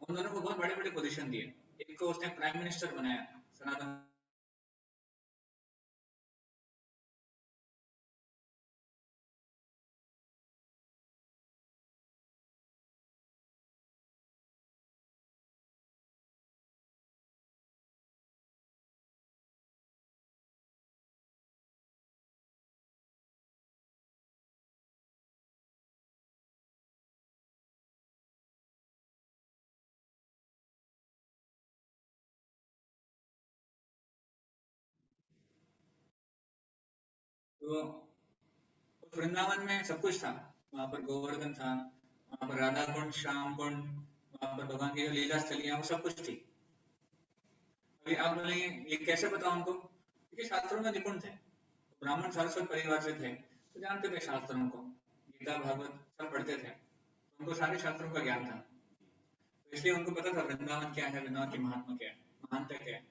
उन दोनों को बहुत बड़े बड़े पोजीशन दिए। एक को उसने प्राइम मिनिस्टर बनाया सनातन, तो उस वृंदावन में सब कुछ था। वहां पर गोवर्धन था, वहां पर राधा कुंड, श्याम कुंड, वहां पर भगवान की जो लीला स्थलियां वो सब कुछ थी। अभी आप बोलेंगे ये कैसे पता उनको? क्योंकि शास्त्रों में निपुण थे, ब्राह्मण सारस्वत परिवार से थे, तो जानते थे शास्त्रों को, गीता भागवत सब पढ़ते थे, तो उनको सारे शास्त्रों का ज्ञान था। तो इसलिए उनको पता था वृंदावन क्या है, वृंदावन की महात्मा क्या है, महानता क्या है।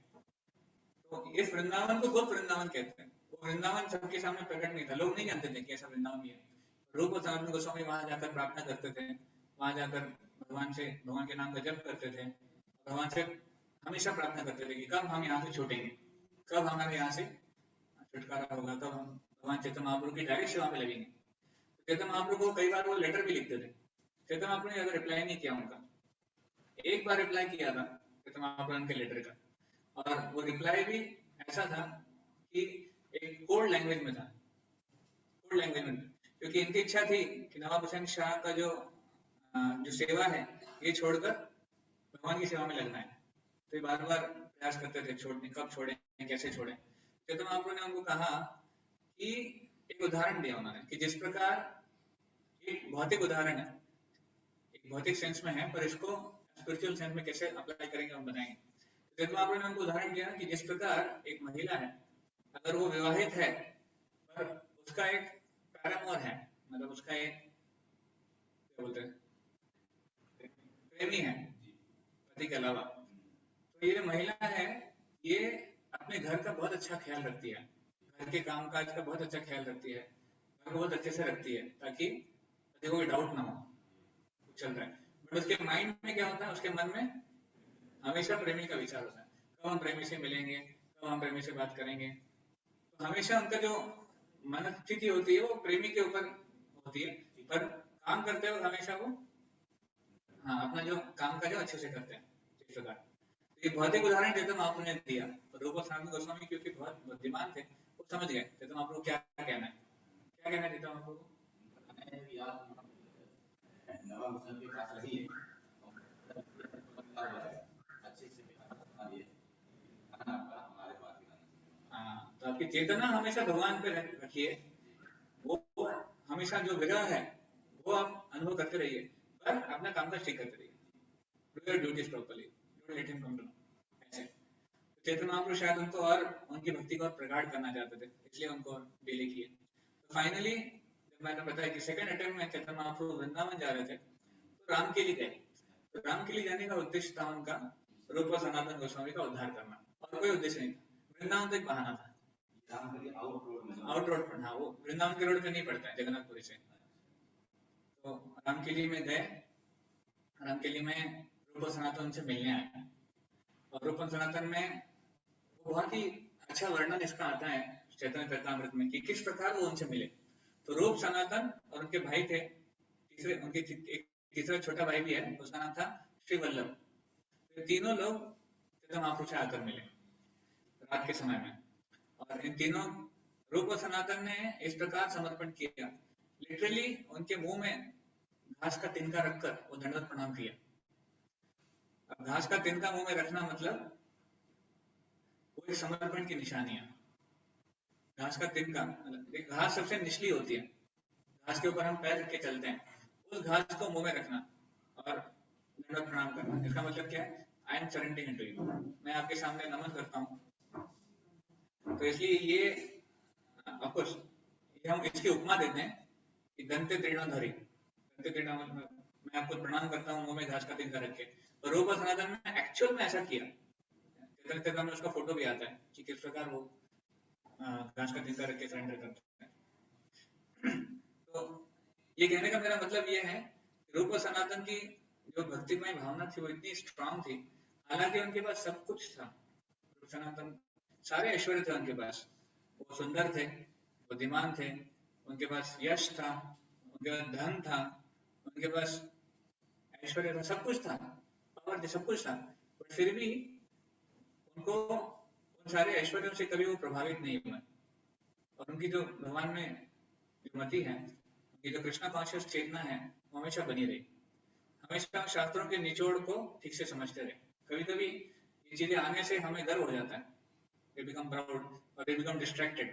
तो इस वृंदावन को गोप वृंदावन कहते हैं। वो वृंदावन सबके सामने प्रकट नहीं था, लोग नहीं जानते थे कि ऐसा वृंदावन भी है। रूप और सनातन गोस्वामी वहां जाकर प्रार्थना करते थे, वहां जाकर भगवान के नाम का जप करते थे, भगवान से हमेशा प्रार्थना करते थे कि कब हम यहाँ से छूटेंगे, कब हमारे यहाँ से छुटकारा होगा, कब हम भगवान चैतन्य महाप्रभु की डायरेक्ट सेवा में लगेंगे। तो चैतन्य महाप्रभु को कई बार वो लेटर भी लिखते थे, चैतन्य महाप्रभु ने अगर रिप्लाई नहीं किया उनका, एक बार रिप्लाई किया था चैतन्य महाप्रभु के लेटर का, और वो रिप्लाई भी ऐसा था कि एक कोड लैंग्वेज में था, कोड लैंग्वेज में, क्योंकि इनकी इच्छा थी कि नवाब हुसैन शाह का जो सेवा है ये छोड़कर भगवान की सेवा में लगना है। तो ये बार बार प्रयास करते थे छोड़ने, कब छोड़ें, कैसे छोड़ें। चैतन्य महाप्रभु ने उनको कहा कि एक उदाहरण दिया उन्होंने कि जिस प्रकार एक भौतिक उदाहरण है, एक भौतिक सेंस में है, पर इसको स्पिरिचुअल सेंस में कैसे अप्लाई करेंगे हम बताएंगे। चैतन्य महाप्रभु ने उनको उदाहरण दिया कि जिस प्रकार एक महिला है, अगर वो विवाहित है पर उसका एक पैरामोर है, मतलब उसका एक क्या बोलते हैं, प्रेमी है पति के अलावा, तो ये महिला है, ये अपने घर का बहुत अच्छा ख्याल रखती है, घर के काम काज का बहुत अच्छा ख्याल रखती है, घर को बहुत अच्छे से रखती है, ताकि पति को कोई डाउट ना हो चल रहा है। बट उसके माइंड में क्या होता है, उसके मन में हमेशा प्रेमी का विचार होता है, कब हम प्रेमी से मिलेंगे, कब हम प्रेमी से बात करेंगे। तो हमेशा उनका जो मन स्थिति होती है वो प्रेमी के ऊपर होती है, पर काम करते वक्त हमेशा वो हाँ अपना जो काम का जो अच्छे से करते हैं इस प्रकार। तो ये भौतिक उदाहरण चैतन्य महाप्रभु ने दिया, और रूप सनातन गोस्वामी क्योंकि बहुत बुद्धिमान थे, वो समझ गए चैतन्य महाप्रभु क्या कहना है, क्या कहना है चैतन्य महाप्रभु को। हाँ, तो आपकी चेतना हमेशा भगवान पे रखिए, वो हमेशा जो विरह है वो आप अनुभव करते रहिए, पर अपना काम काज ठीक करते रहिए, do your duties properly, don't let him come to know. ऐसे चैतन्य महाप्रभु शायद उनको और उनकी भक्ति को और प्रगाढ़ करना चाहते थे, इसलिए उनको डिले किए। तो फाइनली जब मैंने बताया कि सेकंड अटेम्प्ट में चैतन्य महाप्रभु वृंदावन जा रहे थे, तो राम के लिए गए। तो राम के लिए जाने का उद्देश्य था उनका रूप और सनातन गोस्वामी का उद्धार करना, और कोई उद्देश्य नहीं था। वृंदावन तो एक बहाना था, आउट रोड पर, हाँ वो वृंदावन के रोड पे नहीं पड़ता है जगन्नाथपुरी से। तो रामकिली में गए, रामकिली में रूप सनातन से मिलने आए, और रूप सनातन में बहुत ही अच्छा वर्णन इसका आता है चैतन्य चरितमृत में कि किस प्रकार वो उनसे मिले। तो रूप सनातन और उनके भाई थे, तीसरे उनके एक तीसरा छोटा भाई भी है, उसका नाम था श्री वल्लभ। तो तीनों लोग चैतन्य महाप्रभु से आकर मिले रात के समय में, और इन तीनों रूप और सनातन ने इस प्रकार समर्पण किया, लिटरली उनके मुंह में घास का तिनका रखकर वो दंडवत प्रणाम किया। अब घास का तिनका मुंह में रखना मतलब वो एक समर्पण की निशानी है। घास का तिनका मतलब घास सबसे निचली होती है, घास के ऊपर हम पैर रख के चलते हैं, उस घास को मुंह में रखना और दंडवत प्रणाम करना, इसका मतलब क्या है, I am surrendering to you, मैं आपके सामने नमन करता हूँ। तो इसलिए ये ऑफकोर्स ये हम इसकी उपमा देते हैं कि दंते तृणोधरी, दंते तृण मैं आपको प्रणाम करता हूँ मुंह में घास का तिनका रख के। और रूप सनातन में एक्चुअल में ऐसा किया, चैतन्य में उसका फोटो भी आता है कि किस प्रकार वो घास का तिनका रख के सरेंडर करते हैं। तो ये कहने का मेरा मतलब ये है, रूप और सनातन की जो भक्तिमय भावना थी वो इतनी स्ट्रांग थी, हालांकि उनके पास सब कुछ था। रूप सनातन सारे ऐश्वर्य थे उनके पास, वो सुंदर थे, बुद्धिमान थे, उनके पास यश था, उनके पास धन था, उनके पास ऐश्वर्य था, सब कुछ था, पावर थी, सब कुछ था, बट फिर भी उनको उन सारे ऐश्वर्यों से कभी वो प्रभावित नहीं हुए। और उनकी जो भगवान में जो मति है, उनकी जो कृष्णा कॉन्शियस चेतना है, वो हमेशा बनी रही। हमेशा हम शास्त्रों के निचोड़ को ठीक से समझते रहे। कभी कभी ये चीजें आने से हमें गर्व हो जाता है, we become proud और we become distracted।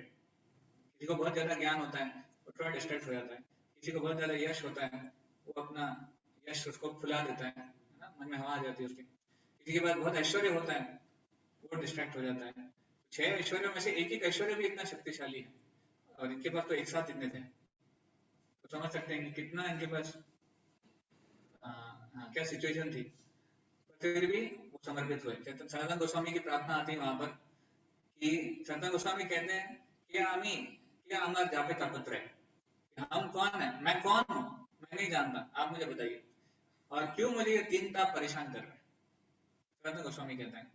किसी को बहुत ज्यादा ज्ञान होता है, वो थोड़ा डिस्ट्रैक्ट हो जाता है। किसी को बहुत ज्यादा यश होता है, वो अपना यश उसको फुला देता है ना, मन में हवा आ जाती है उसकी। किसी के पास बहुत ऐश्वर्य होता है, वो डिस्ट्रैक्ट हो जाता है। 6 ऐश्वर्यों में से एक एक ऐश्वर्य भी इतना शक्तिशाली है, और इनके पास तो एक साथ इतने थे, तो समझ सकते हैं कि कितना इनके पास क्या सिचुएशन थी। फिर भी वो समर्पित हुए। सनातन गोस्वामी की प्रार्थना आती है वहां पर कि सनातन गोस्वामी कहते हैं कि आमी क्या अमर जापे तापत्र है, हम कौन है, मैं कौन हूँ, मैं नहीं जानता, आप मुझे बताइए, और क्यों मुझे ये 3 ताप परेशान कर रहे हैं। सनातन गोस्वामी कहते हैं,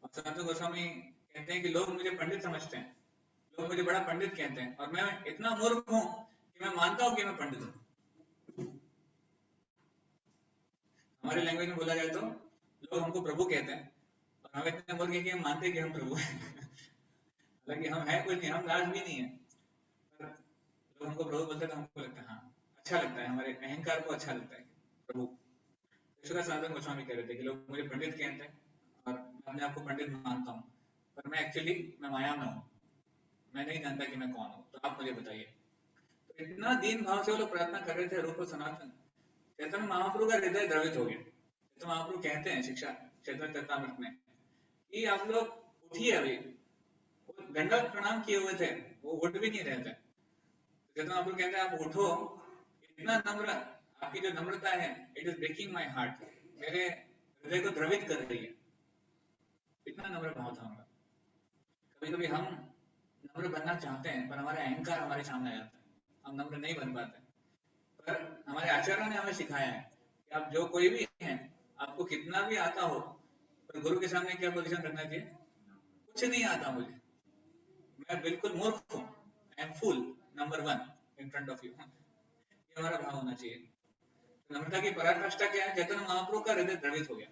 और सनातन गोस्वामी कहते हैं कि लोग मुझे पंडित समझते हैं, लोग मुझे बड़ा पंडित कहते हैं, और मैं इतना मूर्ख हूँ कि मैं मानता हूँ कि मैं पंडित हूँ। हमारी लैंग्वेज में बोला जाए तो लोग हमको प्रभु कहते हैं, और हम इतने मूर्ख हैं कि हम मानते हैं कि हम प्रभु हैं। हालांकि हम है कुछ नहीं, हम राज भी नहीं है, पर लोग हमको प्रभु बोलते हैं तो हमको लगता है हाँ, अच्छा लगता है, हमारे अहंकार को अच्छा लगता है प्रभु। इसका सनातन गोस्वामी कह रहे थे कि लोग मुझे पंडित कहते हैं और मैं अपने आप को पंडित मानता हूँ, पर मैं एक्चुअली मैं माया में हूँ, मैं नहीं जानता कि मैं कौन हूँ, तो आप मुझे बताइए। तो इतना दीन भाव से वो लोग प्रार्थना कर रहे थे रूप सनातन। चैतन्य महाप्रभु का हृदय द्रवित हो गया। चैतन्य महाप्रभु कहते हैं शिक्षा चैतन्य चरितामृत में कि आप लोग उठिए, अभी वो दंडवत प्रणाम किए हुए थे, वो उठ भी नहीं रहे थे। चैतन्य महाप्रभु कहते हैं आप उठो, इतना नम्र, आपकी जो नम्रता है, it is breaking my heart, मेरे हृदय को द्रवित कर रही है। इतना नम्र भाव था उनका। कभी कभी हम नम्र बनना चाहते हैं, पर हमारा अहंकार हमारे सामने आ जाता है, हम नम्र नहीं बन पाते। पर हमारे आचार्यों ने हमें सिखाया है कि आप जो कोई भी हैं, आपको कितना भी आता हो, पर गुरु के सामने क्या पोजीशन रखना चाहिए, कुछ नहीं आता मुझे, मैं बिल्कुल मूर्ख हूँ, I am fool number 1 in front of you, ये हमारा भाव होना चाहिए। नम्रता की पराकाष्ठा क्या है, चैतन्य महाप्रभु का हृदय द्रवित हो गया।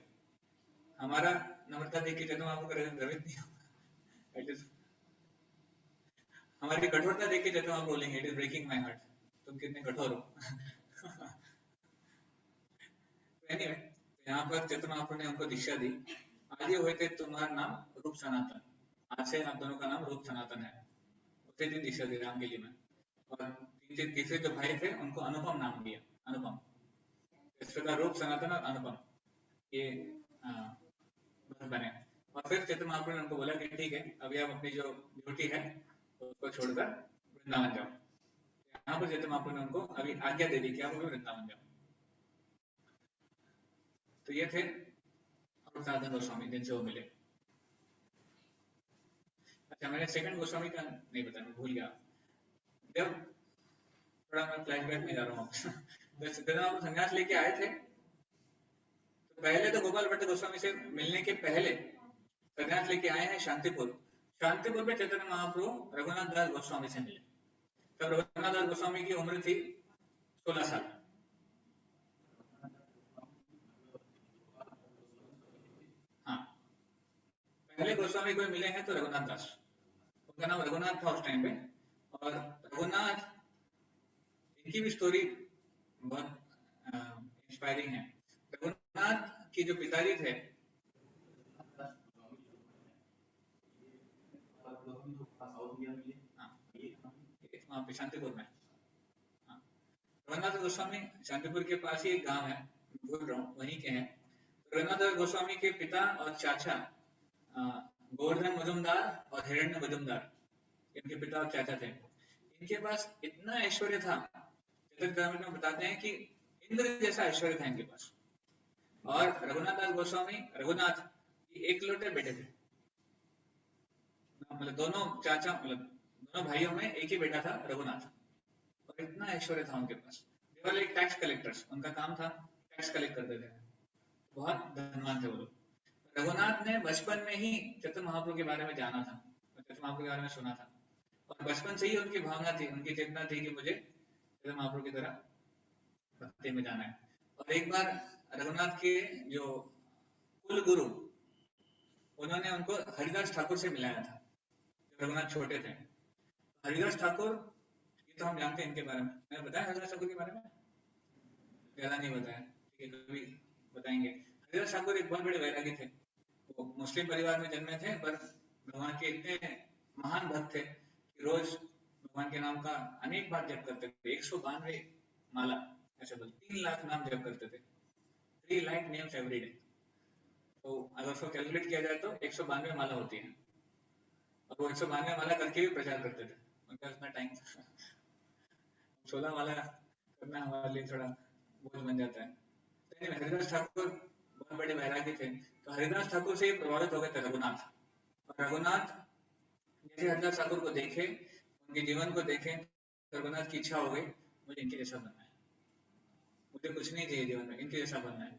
हमारा नम्रता देख के चैतन्य महाप्रभु का हृदय द्रवित नहीं होगा, हमारी कठोरता देख के चैतन्य महाप्रभु बोलेंगे it is breaking my heart, तुम कितने कठोर हो। एनीवे, यहाँ पर चैतन्य महाप्रभु ने उनको दीक्षा दी, आज ये हुए थे तुम्हारा नाम रूप सनातन, आज से आप दोनों का नाम रूप सनातन है। उसे दिन दीक्षा दी रामगिरी में। और तीसरे जो भाई थे उनको अनुपम नाम दिया, अनुपम। इस प्रकार रूप सनातन और अनुपम ये बने। और फिर चैतन्य महाप्रभु ने उनको बोला कि ठीक है, अभी आप अपनी जो ड्यूटी है उसको छोड़कर वृंदावन जाओ। यहाँ पर चैतन्य महाप्रभु ने उनको अभी आज्ञा दे दी कि आप अभी वृंदावन जाओ। तो ये थे सनातन गोस्वामी जिनसे वो मिले। अच्छा, मैंने सेकंड गोस्वामी का नहीं बताया, मैं भूल गया। जब थोड़ा मैं फ्लैशबैक में जा रहा हूँ। जब सिद्धनाथ संन्यास लेके आए थे, तो पहले तो गोपाल भट्ट गोस्वामी से मिलने के पहले संन्यास लेके आए हैं शांतिपुर। शांतिपुर में चैतन्य महाप्रभु रघुनाथ दास गोस्वामी से मिले। तब रघुनाथ दास गोस्वामी की उम्र थी 16 साल। हाँ, पहले गोस्वामी कोई मिले हैं तो रघुनाथ दास, उनका नाम रघुनाथ था उस टाइम पे। और रघुनाथ, इनकी भी स्टोरी बहुत इंस्पायरिंग है। रघुनाथ के जो पिताजी थे, हाँ, वहाँ पे शांतिपुर में, हाँ, रघुनाथ गोस्वामी शांतिपुर के पास ही एक गांव है, भूल रहा हूँ, वहीं के हैं। रघुनाथ गोस्वामी के पिता और चाचा गोवर्धन मजुमदार और हिरण्य मजुमदार, इनके पिता और चाचा थे। इनके पास इतना ऐश्वर्य था, चरित्र में बताते हैं कि इंद्र जैसा ऐश्वर्य था इनके पास। और रघुनाथ दास गोस्वामी रघुनाथ एक लौटे बेटे थे, मतलब दोनों चाचा, मतलब दोनों भाइयों में एक ही बेटा था रघुनाथ। और इतना ऐश्वर्य था उनके पास, केवल एक टैक्स कलेक्टर्स, उनका काम था टैक्स कलेक्ट करते थे, बहुत धनवान थे वो लोग। रघुनाथ ने बचपन में ही चैतन्य महाप्रभु के बारे में जाना था, चैतन्य महाप्रभु के बारे में सुना था, और बचपन से ही उनकी भावना थी, उनकी चेतना थी कि मुझे चैतन्य महाप्रभु की तरह भक्ति में जाना है। और एक बार रघुनाथ के जो कुल गुरु, उन्होंने उनको हरिदास ठाकुर से मिलाया था जब रघुनाथ छोटे थे। हरिदास ठाकुर, ये तो हम जानते हैं इनके बारे में, मैंने बताया हरिदास ठाकुर के बारे में, ज्यादा नहीं बताया, ठीक है, कभी बताएंगे। हरिदास ठाकुर एक बहुत बड़े वैरागी थे, वो मुस्लिम परिवार में जन्मे थे, पर भगवान के इतने महान भक्त थे कि रोज भगवान के नाम का अनेक बार जप करते थे, 192 माला, ऐसे बोल 3 लाख नाम जप करते थे, 3 लाख नेम्स एवरी डे। तो अगर उसको कैलकुलेट किया जाए तो 192 माला होती है, और वो 192 माला करके भी प्रचार करते थे, उनका इतना टाइम 16 माला करना हमारे लिए थोड़ा बोझ बन जाता है। तो हरिदास ठाकुर बहुत बड़े वैरागी थे, तो हरिदास ठाकुर से ही प्रभावित हो गए थे रघुनाथ। और रघुनाथ जैसे हरिदास ठाकुर को देखे, उनके जीवन को देखे, तो रघुनाथ की इच्छा हो गई मुझे इनके जैसा बनना है, मुझे कुछ नहीं चाहिए जीवन में, इनके जैसा बनना है।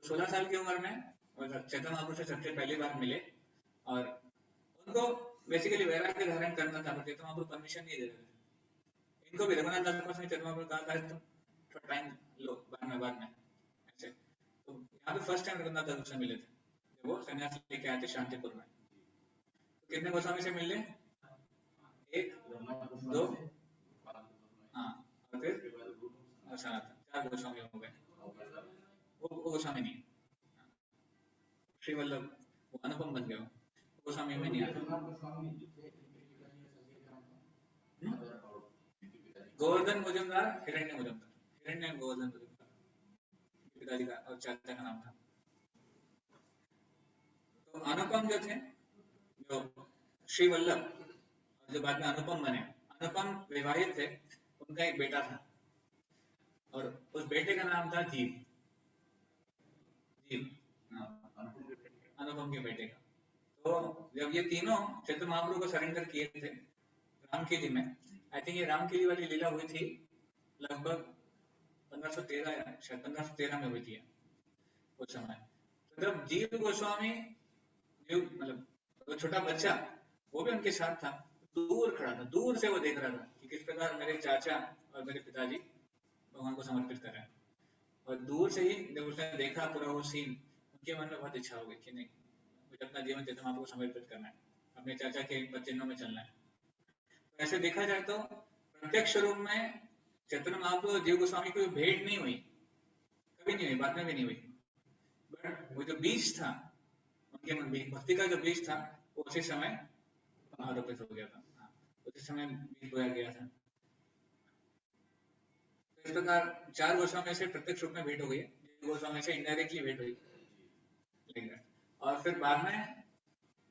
तो 16 साल की उम्र में चैतन्य महाप्रभु से सबसे पहली बार मिले, और उनको बेसिकली वैराग्य धारण करना था, पर चैतन्य महाप्रभु परमिशन नहीं दे रहे थे। इनको भी रघुनाथ दास को चैतन्य महाप्रभु कहा तुम थोड़ा टाइम लो, बाद में ऐसे। तो यहाँ पे फर्स्ट टाइम रघुनाथ दास से मिले थे जब वो संन्यास लेके आए थे शांतिपुर में। तो कितने गोस्वामी से मिले? 1 2, हाँ, और फिर सनातन, 4 गोस्वामी हो गए। वो गोस्वामी नहीं, श्री वल्लभ वो अनुपम बन गया, गोस्वामी में नहीं आता। गोवर्धन मुजुमदार, हिरण्य मुजुमदार, हिरण्य गोवर्धन मुजुमदार पिताजी का और चाचा का नाम था। तो अनुपम जो थे, जो श्री वल्लभ, जो बाद में अनुपम बने, अनुपम विवाहित थे, उनका एक बेटा था, और उस बेटे का नाम था जीव, जीव, अनुपम के बेटे का। तो जब ये तीनों चैतन्य महाप्रभु को सरेंडर किए थे रामकिली में, आई थिंक ये रामकिली वाली लीला हुई थी लगभग 1513 या शायद 1513 में हुई थी उस समय। तो जब जीव गोस्वामी, जीव मतलब वो छोटा बच्चा, वो भी उनके साथ था, दूर खड़ा था, दूर से वो देख रहा था कि किस प्रकार मेरे चाचा और मेरे पिताजी भगवान को समर्पित कर रहे हैं। और दूर से ही जब उसने देखा पूरा वो सीन, उनके मन में बहुत इच्छा हो गई कि नहीं, मुझे अपना जीवन चैतन्य महाप्रभु को समर्पित करना है, अपने चाचा के चिन्हों में चलना है। तो ऐसे देखा जाए तो प्रत्यक्ष रूप में चैतन्य महाप्रभु जीव गोस्वामी की भेंट नहीं हुई, कभी नहीं हुई, बाद में भी नहीं हुई, बट वो जो बीज था उनके मन में, भक्ति का जो बीज था, वो उसी समय आरोपित हो गया था, उसी समय बीज बोया गया था। तो इस प्रकार 4 गोस्वामी से प्रत्यक्ष रूप में भेंट हो गई, गोस्वामी से इनडायरेक्टली भेंट हुई, और फिर बाद में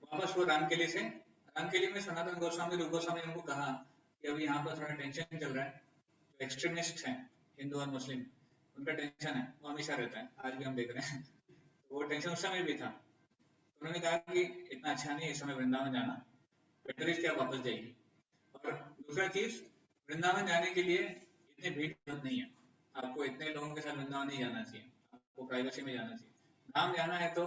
वापस वो रामकिली से, रामकिली में सनातन गोस्वामी, रूप गोस्वामी ने उनको कहा कि अभी यहाँ पर थोड़ा टेंशन चल रहा है, जो एक्सट्रीमिस्ट हैं हिंदू और मुस्लिम, उनका टेंशन है, वो हमेशा रहता है, आज भी हम देख रहे हैं। तो वो टेंशन उस समय भी था। तो उन्होंने कहा कि इतना अच्छा नहीं है इस समय वृंदावन जाना, बेटर इसके आप वापस जाइए। और दूसरा चीज, वृंदावन जाने के लिए इतनी भीड़ जरूरत नहीं है, आपको इतने लोगों के साथ वृंदावन नहीं जाना चाहिए, आपको प्राइवेसी में जाना चाहिए। धाम जाना है तो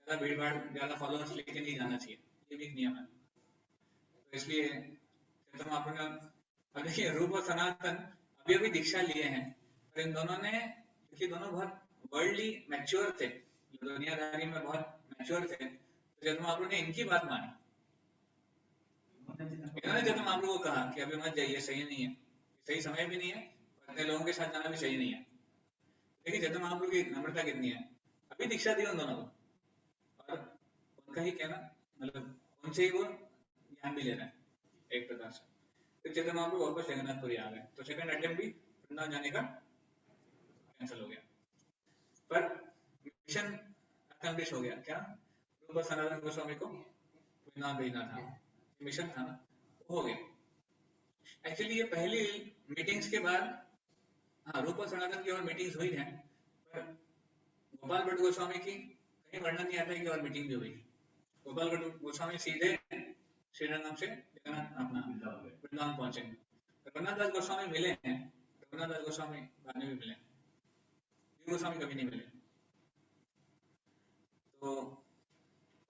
ज्यादा भीड़ भाड़, ज्यादा फॉलोअर्स लेके नहीं जाना चाहिए, ये भी एक नियम है। तो इसलिए चैतन्य महाप्रभु ने, अब देखिए रूप और सनातन अभी अभी दीक्षा लिए हैं, और इन दोनों ने, क्योंकि दोनों बहुत वर्ल्डली मैच्योर थे, दुनियादारी में बहुत मैच्योर थे, तो चैतन्य महाप्रभु ने इनकी बात मानी। इन्होंने चैतन्य महाप्रभु को कहा कि अभी मत जाइए, सही नहीं है, सही समय भी नहीं है, अपने लोगों के साथ जाना भी सही नहीं है। देखिए चैतन्य महाप्रभु की नम्रता कितनी है, अभी दीक्षा दी उन दोनों को, और उनका ही कहना, मतलब उनसे ही वो ज्ञान भी ले रहा है एक प्रकार से। तो चैतन्य महाप्रभु वापस जगन्नाथपुरी आ गए, तो सेकंड अटेम्प्ट भी वृंदावन जाने का कैंसिल हो गया, पर मिशन अकम्प्लिश हो गया। क्या? रूप सनातन गोस्वामी को वृंदावन भेजना था, मिशन था ना, हो गया। एक्चुअली ये पहली मीटिंग्स के बाद, हाँ, रूप और सनातन की और मीटिंग्स हुई हैं, पर गोपाल भट्ट गोस्वामी की कहीं वर्णन नहीं आता है कि और मीटिंग भी हुई। गोपाल भट्ट गोस्वामी सीधे श्रीरंगम से जगन्नाथ अपना वृंदावन पहुंचे। रघुनाथ दास गोस्वामी मिले हैं, रघुनाथ दास गोस्वामी बाद में भी मिले, जीव गोस्वामी कभी नहीं मिले। तो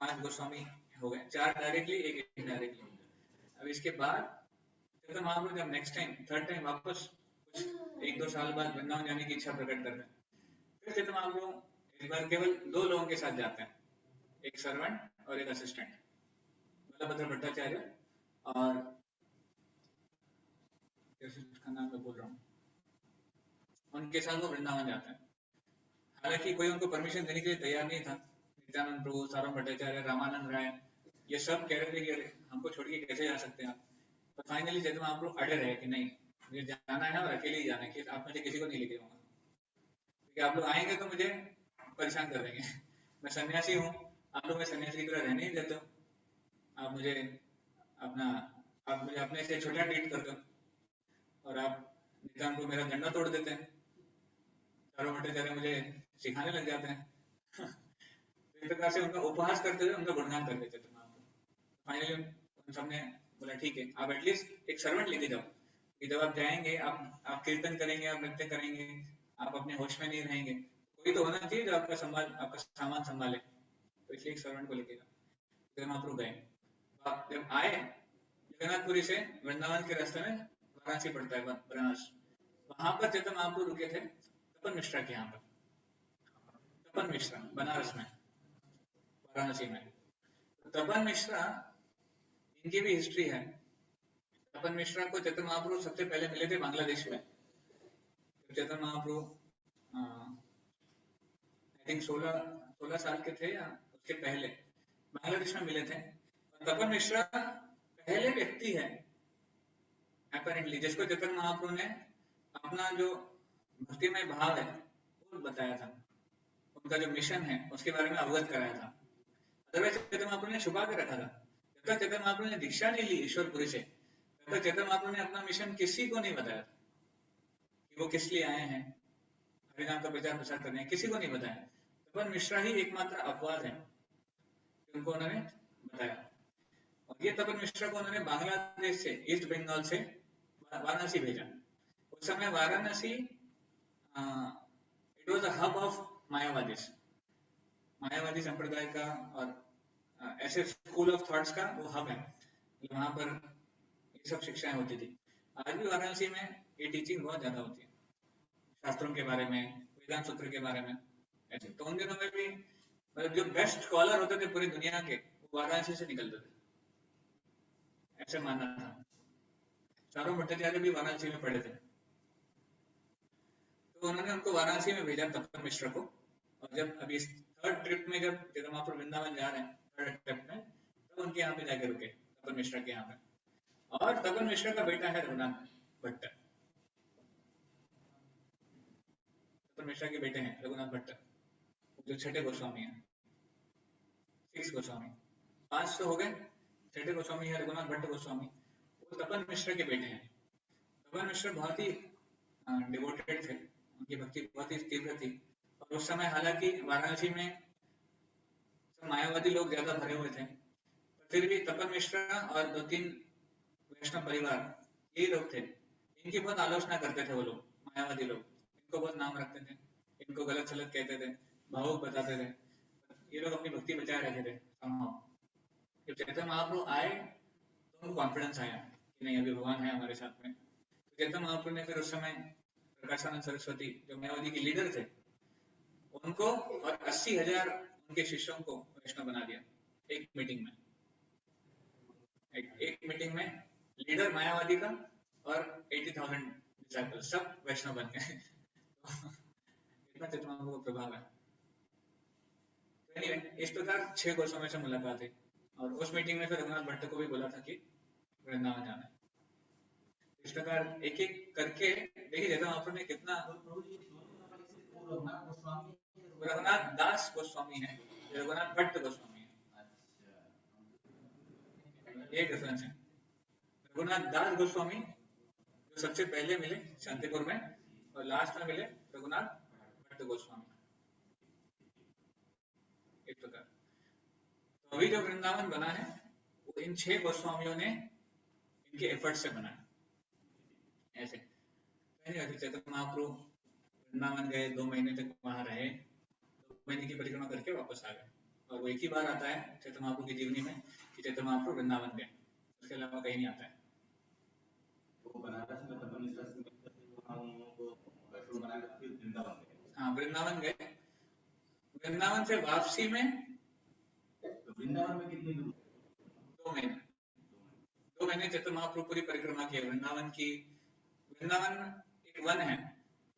5 गोस्वामी हो गए, 4 डायरेक्टली, एक इनडायरेक्टली। अब इसके बाद चैतन्य महाप्रभु जब नेक्स्ट टाइम थर्ड टाइम वापस कुछ 1-2 साल बाद वृंदावन जाने की इच्छा प्रकट करते हैं, फिर चैतन्य महाप्रभु इस बार केवल 2 लोगों के साथ जाते हैं, एक सर्वेंट और एक असिस्टेंट, बलभद्र भट्टाचार्य और उसका नाम मैं बोल रहा हूँ, उनके साथ वो वृंदावन जाते हैं। हालांकि कोई उनको परमिशन देने के लिए तैयार नहीं था। नित्यानंद प्रभु, सारंग भट्टाचार्य, रामानंद राय, ये सब कह रहे थे कि अरे हमको छोड़ के कैसे जा सकते हैं आप। तो फाइनली चैतन्य महाप्रभु अड़े रहे कि नहीं, मुझे जाना है और अकेले ही जाना है, कि आप मुझे किसी को नहीं लेके जाऊंगा, क्योंकि आप लोग आएंगे तो मुझे परेशान कर देंगे। मैं सन्यासी हूँ, आप लोग मैं सन्यासी की तरह रहने नहीं देते हो, आप मुझे अपने से छोटा ट्रीट करते हो, और आप नित्यानंद को मेरा झंडा तोड़ देते हैं, सारंग भट्टाचार्य मुझे सिखाने लग जाते हैं। इस प्रकार से उनका उपहास करते हुए उनका गुणगान कर देते थे। फाइनली उन सबने बोला ठीक है, आप एटलीस्ट एक सर्वेंट लेके जाओ, कि जब आप जाएंगे, आप कीर्तन करेंगे, आप नृत्य करेंगे, आप अपने होश में नहीं रहेंगे, कोई तो होना चाहिए जो आपका सामान संभाले, तो इसलिए एक सर्वेंट को लेके जाओ। जब महाप्रभु गए, जब आए जगन्नाथपुरी से वृंदावन के रास्ते में वाराणसी पड़ता है, बनारस, वहां पर चैतन्य महाप्रभु रुके थे तपन मिश्रा के यहाँ पर, तपन मिश्रा बनारस में, वाराणसी में। तपन मिश्रा, इनकी भी हिस्ट्री है। तपन मिश्रा को चैतन्य महाप्रभु सबसे पहले मिले थे बांग्लादेश में। चैतन्य महाप्रभु आई थिंक 16 साल के थे या उसके पहले बांग्लादेश में मिले थे। तपन मिश्रा पहले व्यक्ति है अपैरेंटली जिसको चैतन्य महाप्रभु ने अपना जो भक्तिमय भाव है वो बताया था, उनका जो मिशन है उसके बारे में अवगत कराया था। अदरवाइज चैतन्य महाप्रभु ने छुपा के रखा था। जब तक चैतन्य महाप्रभु ने दीक्षा नहीं ली ईश्वरपुरी से, तब तक चैतन्य महाप्रभु ने अपना मिशन किसी को नहीं बताया था कि वो किस लिए आए हैं, हरिनाम का प्रचार प्रसार करने, किसी को नहीं बताया। तपन मिश्रा ही एकमात्र अपवाद है उनको उन्होंने बताया। और ये तपन मिश्रा को उन्होंने बांग्लादेश से, ईस्ट बंगाल से वाराणसी भेजा। उस समय Varanasi it was a hub of मायावादी संप्रदाय का और ऐसे स्कूल ऑफ थॉट्स का वो हब है, वहां पर ये सब शिक्षाएं होती थी। आज भी वाराणसी में ये टीचिंग बहुत ज्यादा होती है, शास्त्रों के बारे में, वेदांत सूत्र के बारे में ऐसे। तो उन दिनों में भी मतलब जो बेस्ट स्कॉलर होते थे पूरी दुनिया के, वो वाराणसी से निकलते थे, ऐसे मानना था। सारंग भट्टाचार्य भी वाराणसी में पढ़े थे, तो उन्होंने उनको वाराणसी में भेजा तपन मिश्रा को। और जब अभी इस थर्ड ट्रिप में जब चैतन्य महाप्रभु वृंदावन जा रहे हैं थर्ड ट्रिप में, तब उनके यहाँ पे जाके रुके तपन मिश्रा के यहाँ पे। और तपन मिश्रा का बेटा है रघुनाथ भट्ट, तपन मिश्रा के बेटे हैं रघुनाथ भट्ट, जो छठे गोस्वामी हैं, 6 गोस्वामी, 5 हो गए। छठे गोस्वामी है रघुनाथ भट्ट गोस्वामी, वो तपन मिश्रा के बेटे हैं। तपन मिश्रा बहुत ही डिवोटेड थे, उनकी भक्ति बहुत ही तीव्र थी। और उस समय हालांकि वाराणसी में मायावादी लोग ज्यादा भरे हुए थे, फिर भी तपन मिश्रा और 2-3 वैष्णव परिवार यही लोग थे, इनकी बहुत आलोचना करते थे वो लोग, मायावादी लोग इनको बहुत नाम रखते थे, इनको गलत सलत कहते थे, भावुक बताते थे। ये लोग अपनी भक्ति बचाए रखे थे somehow। जब चैतन्य महाप्रभु आए तो उनको कॉन्फिडेंस आया कि नहीं अभी भगवान है हमारे साथ में। तो चैतन्य महाप्रभु ने फिर उस समय प्रकाशानंद सरस्वती जो मायावादी के लीडर थे उनको और 80,000 उनके शिष्यों को वैष्णव बना दिया एक मीटिंग में। एक मीटिंग में लीडर मायावादी का और 80,000 डिसाइपल सब वैष्णव बन गए। इतना चैतन्य महाप्रभु का प्रभाव है। तो anyway, इस प्रकार 6 गोस्वामी से मुलाकात हुई और उस मीटिंग में फिर रघुनाथ भट्ट को भी बोला था कि वृंदावन जाना है। इस प्रकार एक एक करके देखिए चैतन्य महाप्रभु ने कितना, रघुनाथ दास गोस्वामी है, रघुनाथ भट्ट गोस्वामी है, ये डिफरेंस है। रघुनाथ दास गोस्वामी जो सबसे पहले मिले शांतिपुर में और लास्ट में मिले रघुनाथ भट्ट गोस्वामी। इस प्रकार तो अभी जो वृंदावन बना है वो इन 6 गोस्वामियों ने इनके एफर्ट से बना है। ऐसे नहीं वैसे चैतन्य महाप्रभु वृंदावन गए, 2 महीने तक वहां रहे, 2 महीने की परिक्रमा करके वापस आ गए। और वो एक ही बार आता है चैतन्य महाप्रभु की जीवनी में कि चैतन्य महाप्रभु वृंदावन गए, उसके अलावा कहीं नहीं आता है। वो बनारस में तपन हाँ वृंदावन गए, वृंदावन से वापसी में तो वृंदावन में कितनी दूर? 2 महीने, 2 महीने चैतन्य महाप्रभु पूरी परिक्रमा की है वृंदावन की। वृंदावन एक वन है,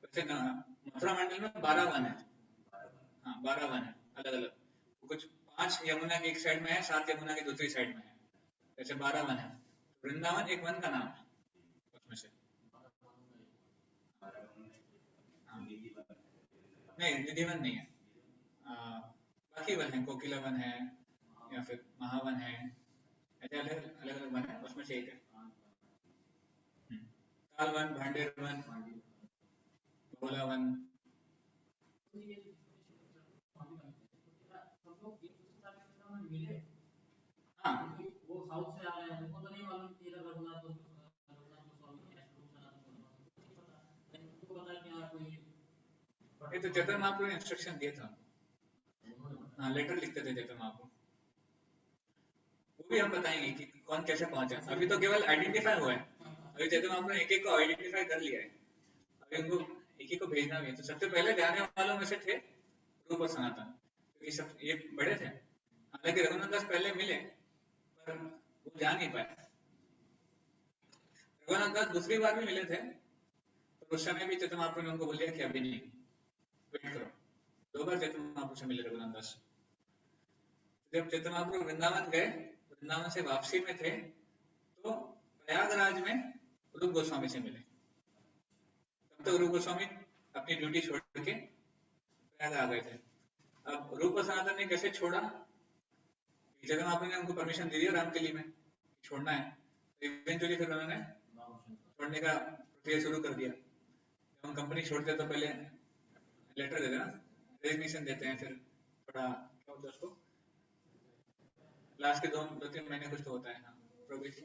वैसे मथुरा मंडल में 12 वन है। हाँ 12 वन है अलग अलग, कुछ 5 यमुना की एक साइड में है, 7 यमुना की दूसरी साइड में है, ऐसे 12 वन है। वृंदावन एक वन का नाम है उसमें से। नहीं निधिवन नहीं है, बाकी वन है, कोकिला वन है या फिर महावन है, ऐसे अलग अलग वन है, उसमें से एक है। ताल वन, भांडेर वन, भोला वन। हाँ वो साउथ से आ रहे हैं, उनको तो नहीं मालूम कि इधर रघुनाथ ये तो चैतन्य महाप्रभु ने इंस्ट्रक्शन दिया था। हाँ लेटर लिखते थे चैतन्य महाप्रभु, वो भी हम बताएंगे कि कौन कैसे पहुंचा। अभी तो केवल आइडेंटिफाई हुआ है, अभी चैतन्य महाप्रभु ने एक एक को आइडेंटिफाई कर लिया है, अभी उनको एक एक को भेजना भी है। तो सबसे पहले जाने वालों में से थे रूप और सनातन, क्योंकि सब ये बड़े थे। हालांकि रघुनाथ दास पहले मिले पर वो जा नहीं पाए। रघुनाथ दास दूसरी बार भी मिले थे, पर उस समय भी चैतन्य महाप्रभु ने उनको बोलिया कि अभी नहीं, वेट करो। 2 बार चैतन्य महाप्रभु से मिले रघुनाथ दास। जब चैतन्य महाप्रभु वृंदावन गए, वृंदावन से वापसी में थे, तो प्रयागराज में रूप गोस्वामी से मिले। तब तक रूप गोस्वामी अपनी ड्यूटी छोड़ के प्रयाग आ गए थे। अब रूप सनातन ने कैसे छोड़ा, चैतन्य महाप्रभु ने उनको परमिशन दे दिया रामकेली में छोड़ना है, तो इवेंचुअली फिर उन्होंने छोड़ने का प्रक्रिया शुरू कर दिया। जब हम कंपनी छोड़ते हैं तो पहले लेटर देते हैं ना, रेजिग्नेशन देते हैं, फिर थोड़ा क्या होता है उसको, लास्ट के 2-3 महीने कुछ तो होता है। हाँ प्रोबेशन,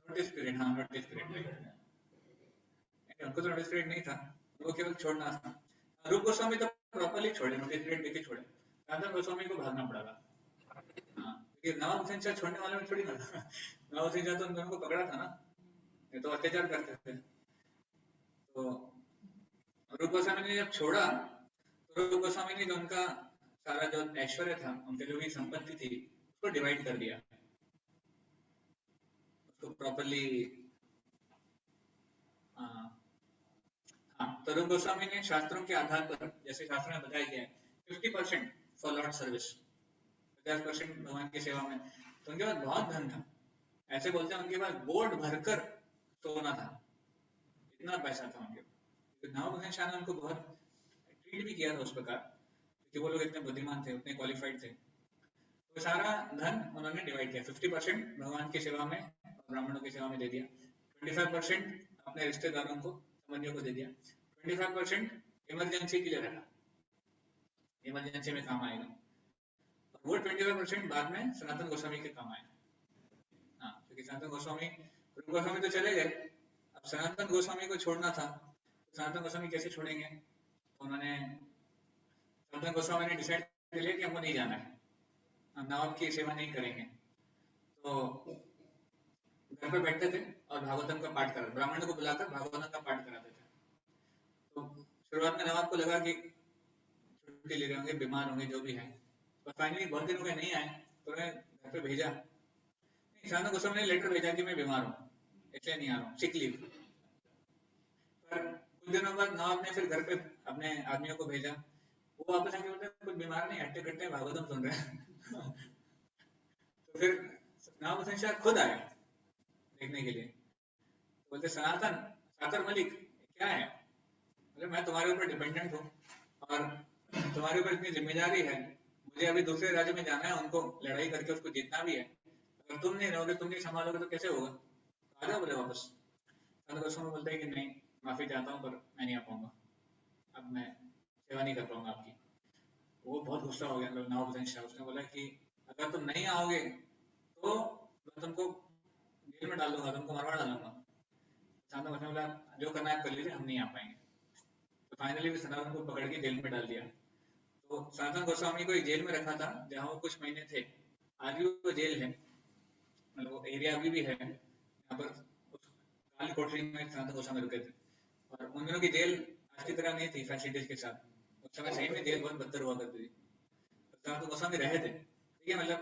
नोटिस पीरियड। हाँ नोटिस पीरियड, उनको तो नोटिस पीरियड नहीं था, वो केवल छोड़ना था। रूप गोस्वामी तो प्रॉपर्ली छोड़े, नोटिस पीरियड देके छोड़े। सनातन गोस्वामी को भागना पड़ा था। हाँ क्योंकि नवाब हुसैन शाह छोड़ने वाले में थोड़ी ना था, नवाब हुसैन शाह तो उन दोनों को पकड़ा था ना, ये तो अत्याचार करते थे। तो रूप गोस्वामी ने जब छोड़ा, तो रूप गोस्वामी ने जो उनका सारा जो ऐश्वर्य था, उनके जो भी संपत्ति थी, उसको डिवाइड कर दिया, उसको प्रॉपर्ली। हाँ तो रूप गोस्वामी ने शास्त्रों के आधार पर, जैसे शास्त्र में बताया गया है, 50% फॉर लॉर्ड सर्विस, 50% भगवान की सेवा में। तो उनके पास बहुत धन था, ऐसे बोलते हैं उनके पास बोर्ड भरकर सोना था, इतना पैसा था उनके पास। नवाब हुसैन शाह ने उनको बहुत ट्रीट भी किया था उस प्रकार, क्योंकि वो लोग इतने बुद्धिमान थे, उतने क्वालिफाइड थे। तो सारा धन उन्होंने डिवाइड किया, 50% भगवान की सेवा में और ब्राह्मणों की सेवा में दे दिया, 25% अपने रिश्तेदारों को, संबंधियों को दे दिया, 25% इमरजेंसी के लिए रखा, इमरजेंसी में काम आएगा। और वो 25% बाद में सनातन गोस्वामी के काम आएगा। हाँ क्योंकि सनातन गोस्वामी, रूप गोस्वामी तो चले गए, अब सनातन गोस्वामी को छोड़ना था, तो सनातन गोस्वामी कैसे छोड़ेंगे। तो उन्होंने, सनातन गोस्वामी ने डिसाइड कर लिया कि हमको नहीं जाना है, हम नवाब की सेवा नहीं करेंगे। तो घर पर बैठते थे और भागवतम का पाठ कर, ब्राह्मण को बुलाकर भागवतम का पाठ कराते थे। तो शुरुआत में नवाब को लगा कि छुट्टी ले रहे होंगे, बीमार होंगे, जो भी है, तो फाइनली बहुत दिन हो गए नहीं आए, तो उन्हें घर पे भेजा। सनातन गोस्वामी ने लेटर भेजा कि मैं बीमार हूँ, इसलिए नहीं आ रहा हूँ, सिक लीव। पर कुछ दिनों बाद नवाब ने फिर घर पे अपने आदमियों को भेजा, वो वापस आके बोलते कुछ बीमार नहीं, हट्टे कट्टे भागवतम सुन रहे हैं। तो फिर नवाब हुसैन शाह खुद आए देखने के लिए, बोलते सनातन, साकर मलिक क्या है, बोले मैं तुम्हारे ऊपर डिपेंडेंट हूँ और तुम्हारे ऊपर इतनी जिम्मेदारी है, मुझे अभी दूसरे राज्य में जाना है, उनको लड़ाई करके उसको जीतना भी है, अगर तुम नहीं रहोगे, तुम नहीं संभालोगे तो कैसे होगा, आ जाओ बोले वापस। सनातन गोस्वामी बोलते हैं कि नहीं, माफी चाहता हूँ पर मैं नहीं आ पाऊंगा, अब मैं सेवा नहीं कर पाऊंगा आपकी। वो बहुत गुस्सा हो गया नवाब हुसैन शाह, उसने बोला कि अगर तुम नहीं आओगे तो मैं तुमको जेल में डाल दूंगा, तुमको मरवा डालूंगा। सनातन गोस्वामी बोला जो करना है कर लीजिए, हम नहीं आ पाएंगे। तो फाइनली भी सनातन को पकड़ के जेल में डाल दिया। तो सनातन गोस्वामी को एक जेल में रखा था जहाँ वो कुछ महीने थे। आज भी वो जेल है, मतलब वो एरिया अभी भी है यहाँ पर। उस काली कोठरी में सनातन गोस्वामी रुके थे। और उन दिनों की जेल आज की तरह नहीं थी फैसिलिटीज के साथ। उस समय सही में जेल बहुत बदतर हुआ करती थी। तो सनातन गोस्वामी रहे थे, ठीक है, मतलब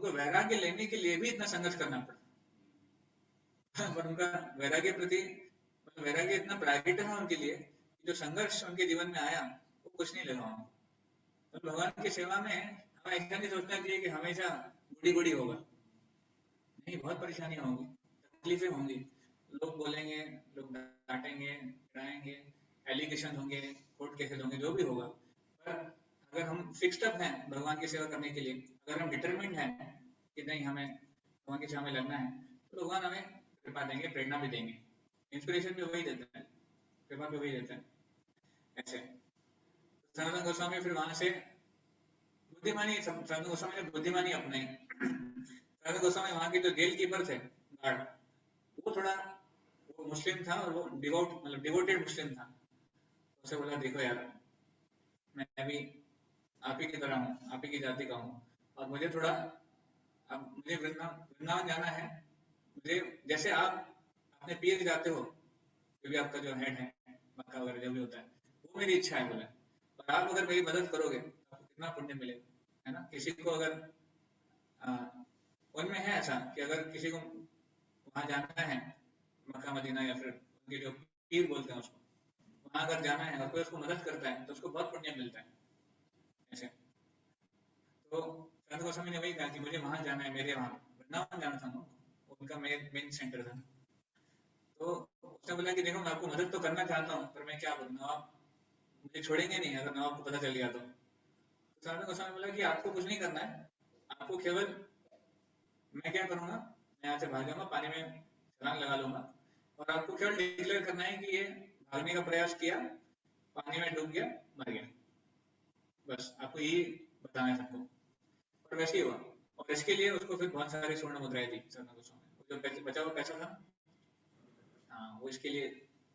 उनको वैराग्य लेने के लिए भी इतना संघर्ष करना पड़ा। पर उनका वैराग्य प्रति, मतलब वैराग्य इतना प्रायोरिटी था उनके लिए कि जो संघर्ष उनके जीवन में आया वो कुछ नहीं लगा उनको। तो भगवान की सेवा में हमें ऐसा नहीं सोचना चाहिए कि हमेशा गुड़ी गुड़ी होगा। नहीं, बहुत परेशानियां होंगी, तकलीफें होंगी, लोग बोलेंगे, लोग डांटेंगे, डराएंगे, एलिगेशन होंगे, कोर्ट केसेस होंगे, जो भी होगा। पर अगर हम फिक्स्ड अप हैं भगवान की सेवा करने के लिए, अगर हम डिटरमिन्ड हैं कि नहीं हमें भगवान की सेवा में लगना है, तो भगवान हमें कृपा देंगे, प्रेरणा भी देंगे। इंस्पिरेशन भी वही देते हैं, कृपा भी वही देते हैं। ऐसे सनातन गोस्वामी फिर वहां से बुद्धिमानी, सनातन गोस्वामी ने बुद्धिमानी अपनाई। सनातन गोस्वामी वहां के जो जेल कीपर थे, गार्ड, वो थोड़ा, वो मुस्लिम था और वो डिवोट, मतलब डिवोटेड मुस्लिम था। उसे बोला देखो यार, मैं भी आप ही की तरह हूँ, आप ही की जाति का हूँ, और मुझे थोड़ा, अब मुझे वृंदावन जाना है। मुझे जैसे आप अपने पीर जाते हो, जो भी आपका जो हेड है, मक्का वगैरह जो भी होता है, वो मेरी इच्छा है बोला। और आप अगर मेरी मदद करोगे तो आपको कितना पुण्य मिलेगा, है ना। किसी को अगर उनमें है ऐसा कि अगर किसी को वहां जाना है, मक्का मदीना या फिर उनके जो पीर बोलते हैं उसको, वहां अगर जाना है और कोई उसको मदद करता है तो उसको बहुत पुण्य मिलता है। ऐसे तो सनातन गोस्वामी ने वही कहा कि मुझे वहां जाना है, मेरे वहां वृंदावन जाना था ना, उनका मेन सेंटर था। तो उसने बोला कि देखो मैं आपको मदद तो करना चाहता हूँ, पर मैं क्या करूँ, आप मुझे छोड़ेंगे नहीं अगर नवाब को पता चल गया तो। सनातन गोस्वामी बोला कि आपको कुछ नहीं करना है, आपको केवल, मैं क्या करूंगा, मैं यहाँ से भाग जाऊंगा, पानी में छलांग लगा लूंगा, और आपको केवल डिक्लेयर करना है कि ये भागने का प्रयास किया, पानी में डूब गया, मर गया, बस आपको यही बताना है सबको। और वैसे ही हुआ। और इसके लिए उसको फिर बहुत सारी स्वर्ण मुद्राएं दी सनातन गोस्वामी, जो बचा हुआ पैसा था, हाँ, वो इसके लिए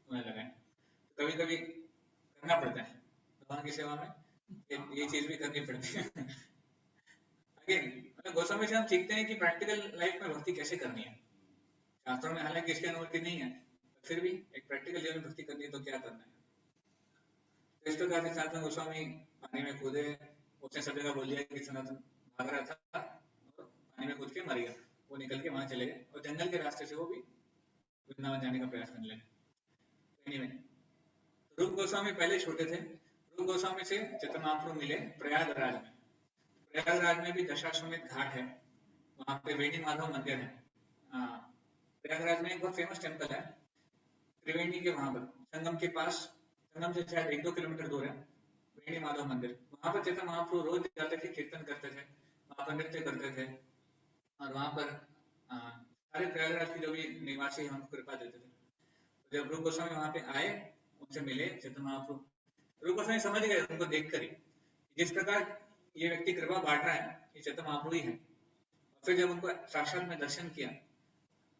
उन्हें लगाए। तो कभी कभी करना पड़ता है भगवान की सेवा में, ये चीज भी करनी पड़ती है। अगेन मतलब गोस्वामी से हम सीखते हैं कि प्रैक्टिकल लाइफ में भक्ति कैसे करनी है। शास्त्रों में हालांकि इसकी अनुमति नहीं है, फिर भी एक प्रैक्टिकल जीवन में भक्ति करनी है तो क्या करना है। तो इस प्रकार से सनातन गोस्वामी पानी में कूदे, उसने सब जगह बोल दिया कि सनातन भाग रहा था और पानी में कूद के मर गया। वो निकल के वहां चले गए और जंगल के रास्ते से वो भी वृंदावन जाने का प्रयास करने लगे। एनीवे, रूप गोस्वामी पहले छोटे थे। रूप गोस्वामी से चैतन्य महाप्रभु मिले प्रयागराज में। प्रयागराज में भी दशाश्वमेध घाट है, वहां पे वेणी माधव मंदिर है। प्रयागराज में एक बहुत फेमस टेम्पल है त्रिवेणी के, वहां पर संगम के पास, संगम से शायद 1-2 किलोमीटर दूर है वेणी माधव मंदिर। वहां पर चैतन्य महाप्रभु रोज जाते थे, कीर्तन करते थे, वहां पर नृत्य करते थे, और वहां पर सारे प्रयागराज के जो भी निवासी हैं उनको कृपा देते थे। तो जब रूप गोस्वामी वहां पे आए, उनसे मिले चैतन्य महाप्रभु, रूप गोस्वामी समझ गए उनको देखकर ही जिस प्रकार ये व्यक्ति कृपा बांट रहा है ये चैतन्य महाप्रभु ही है। और फिर जब उनको साक्षात में दर्शन किया,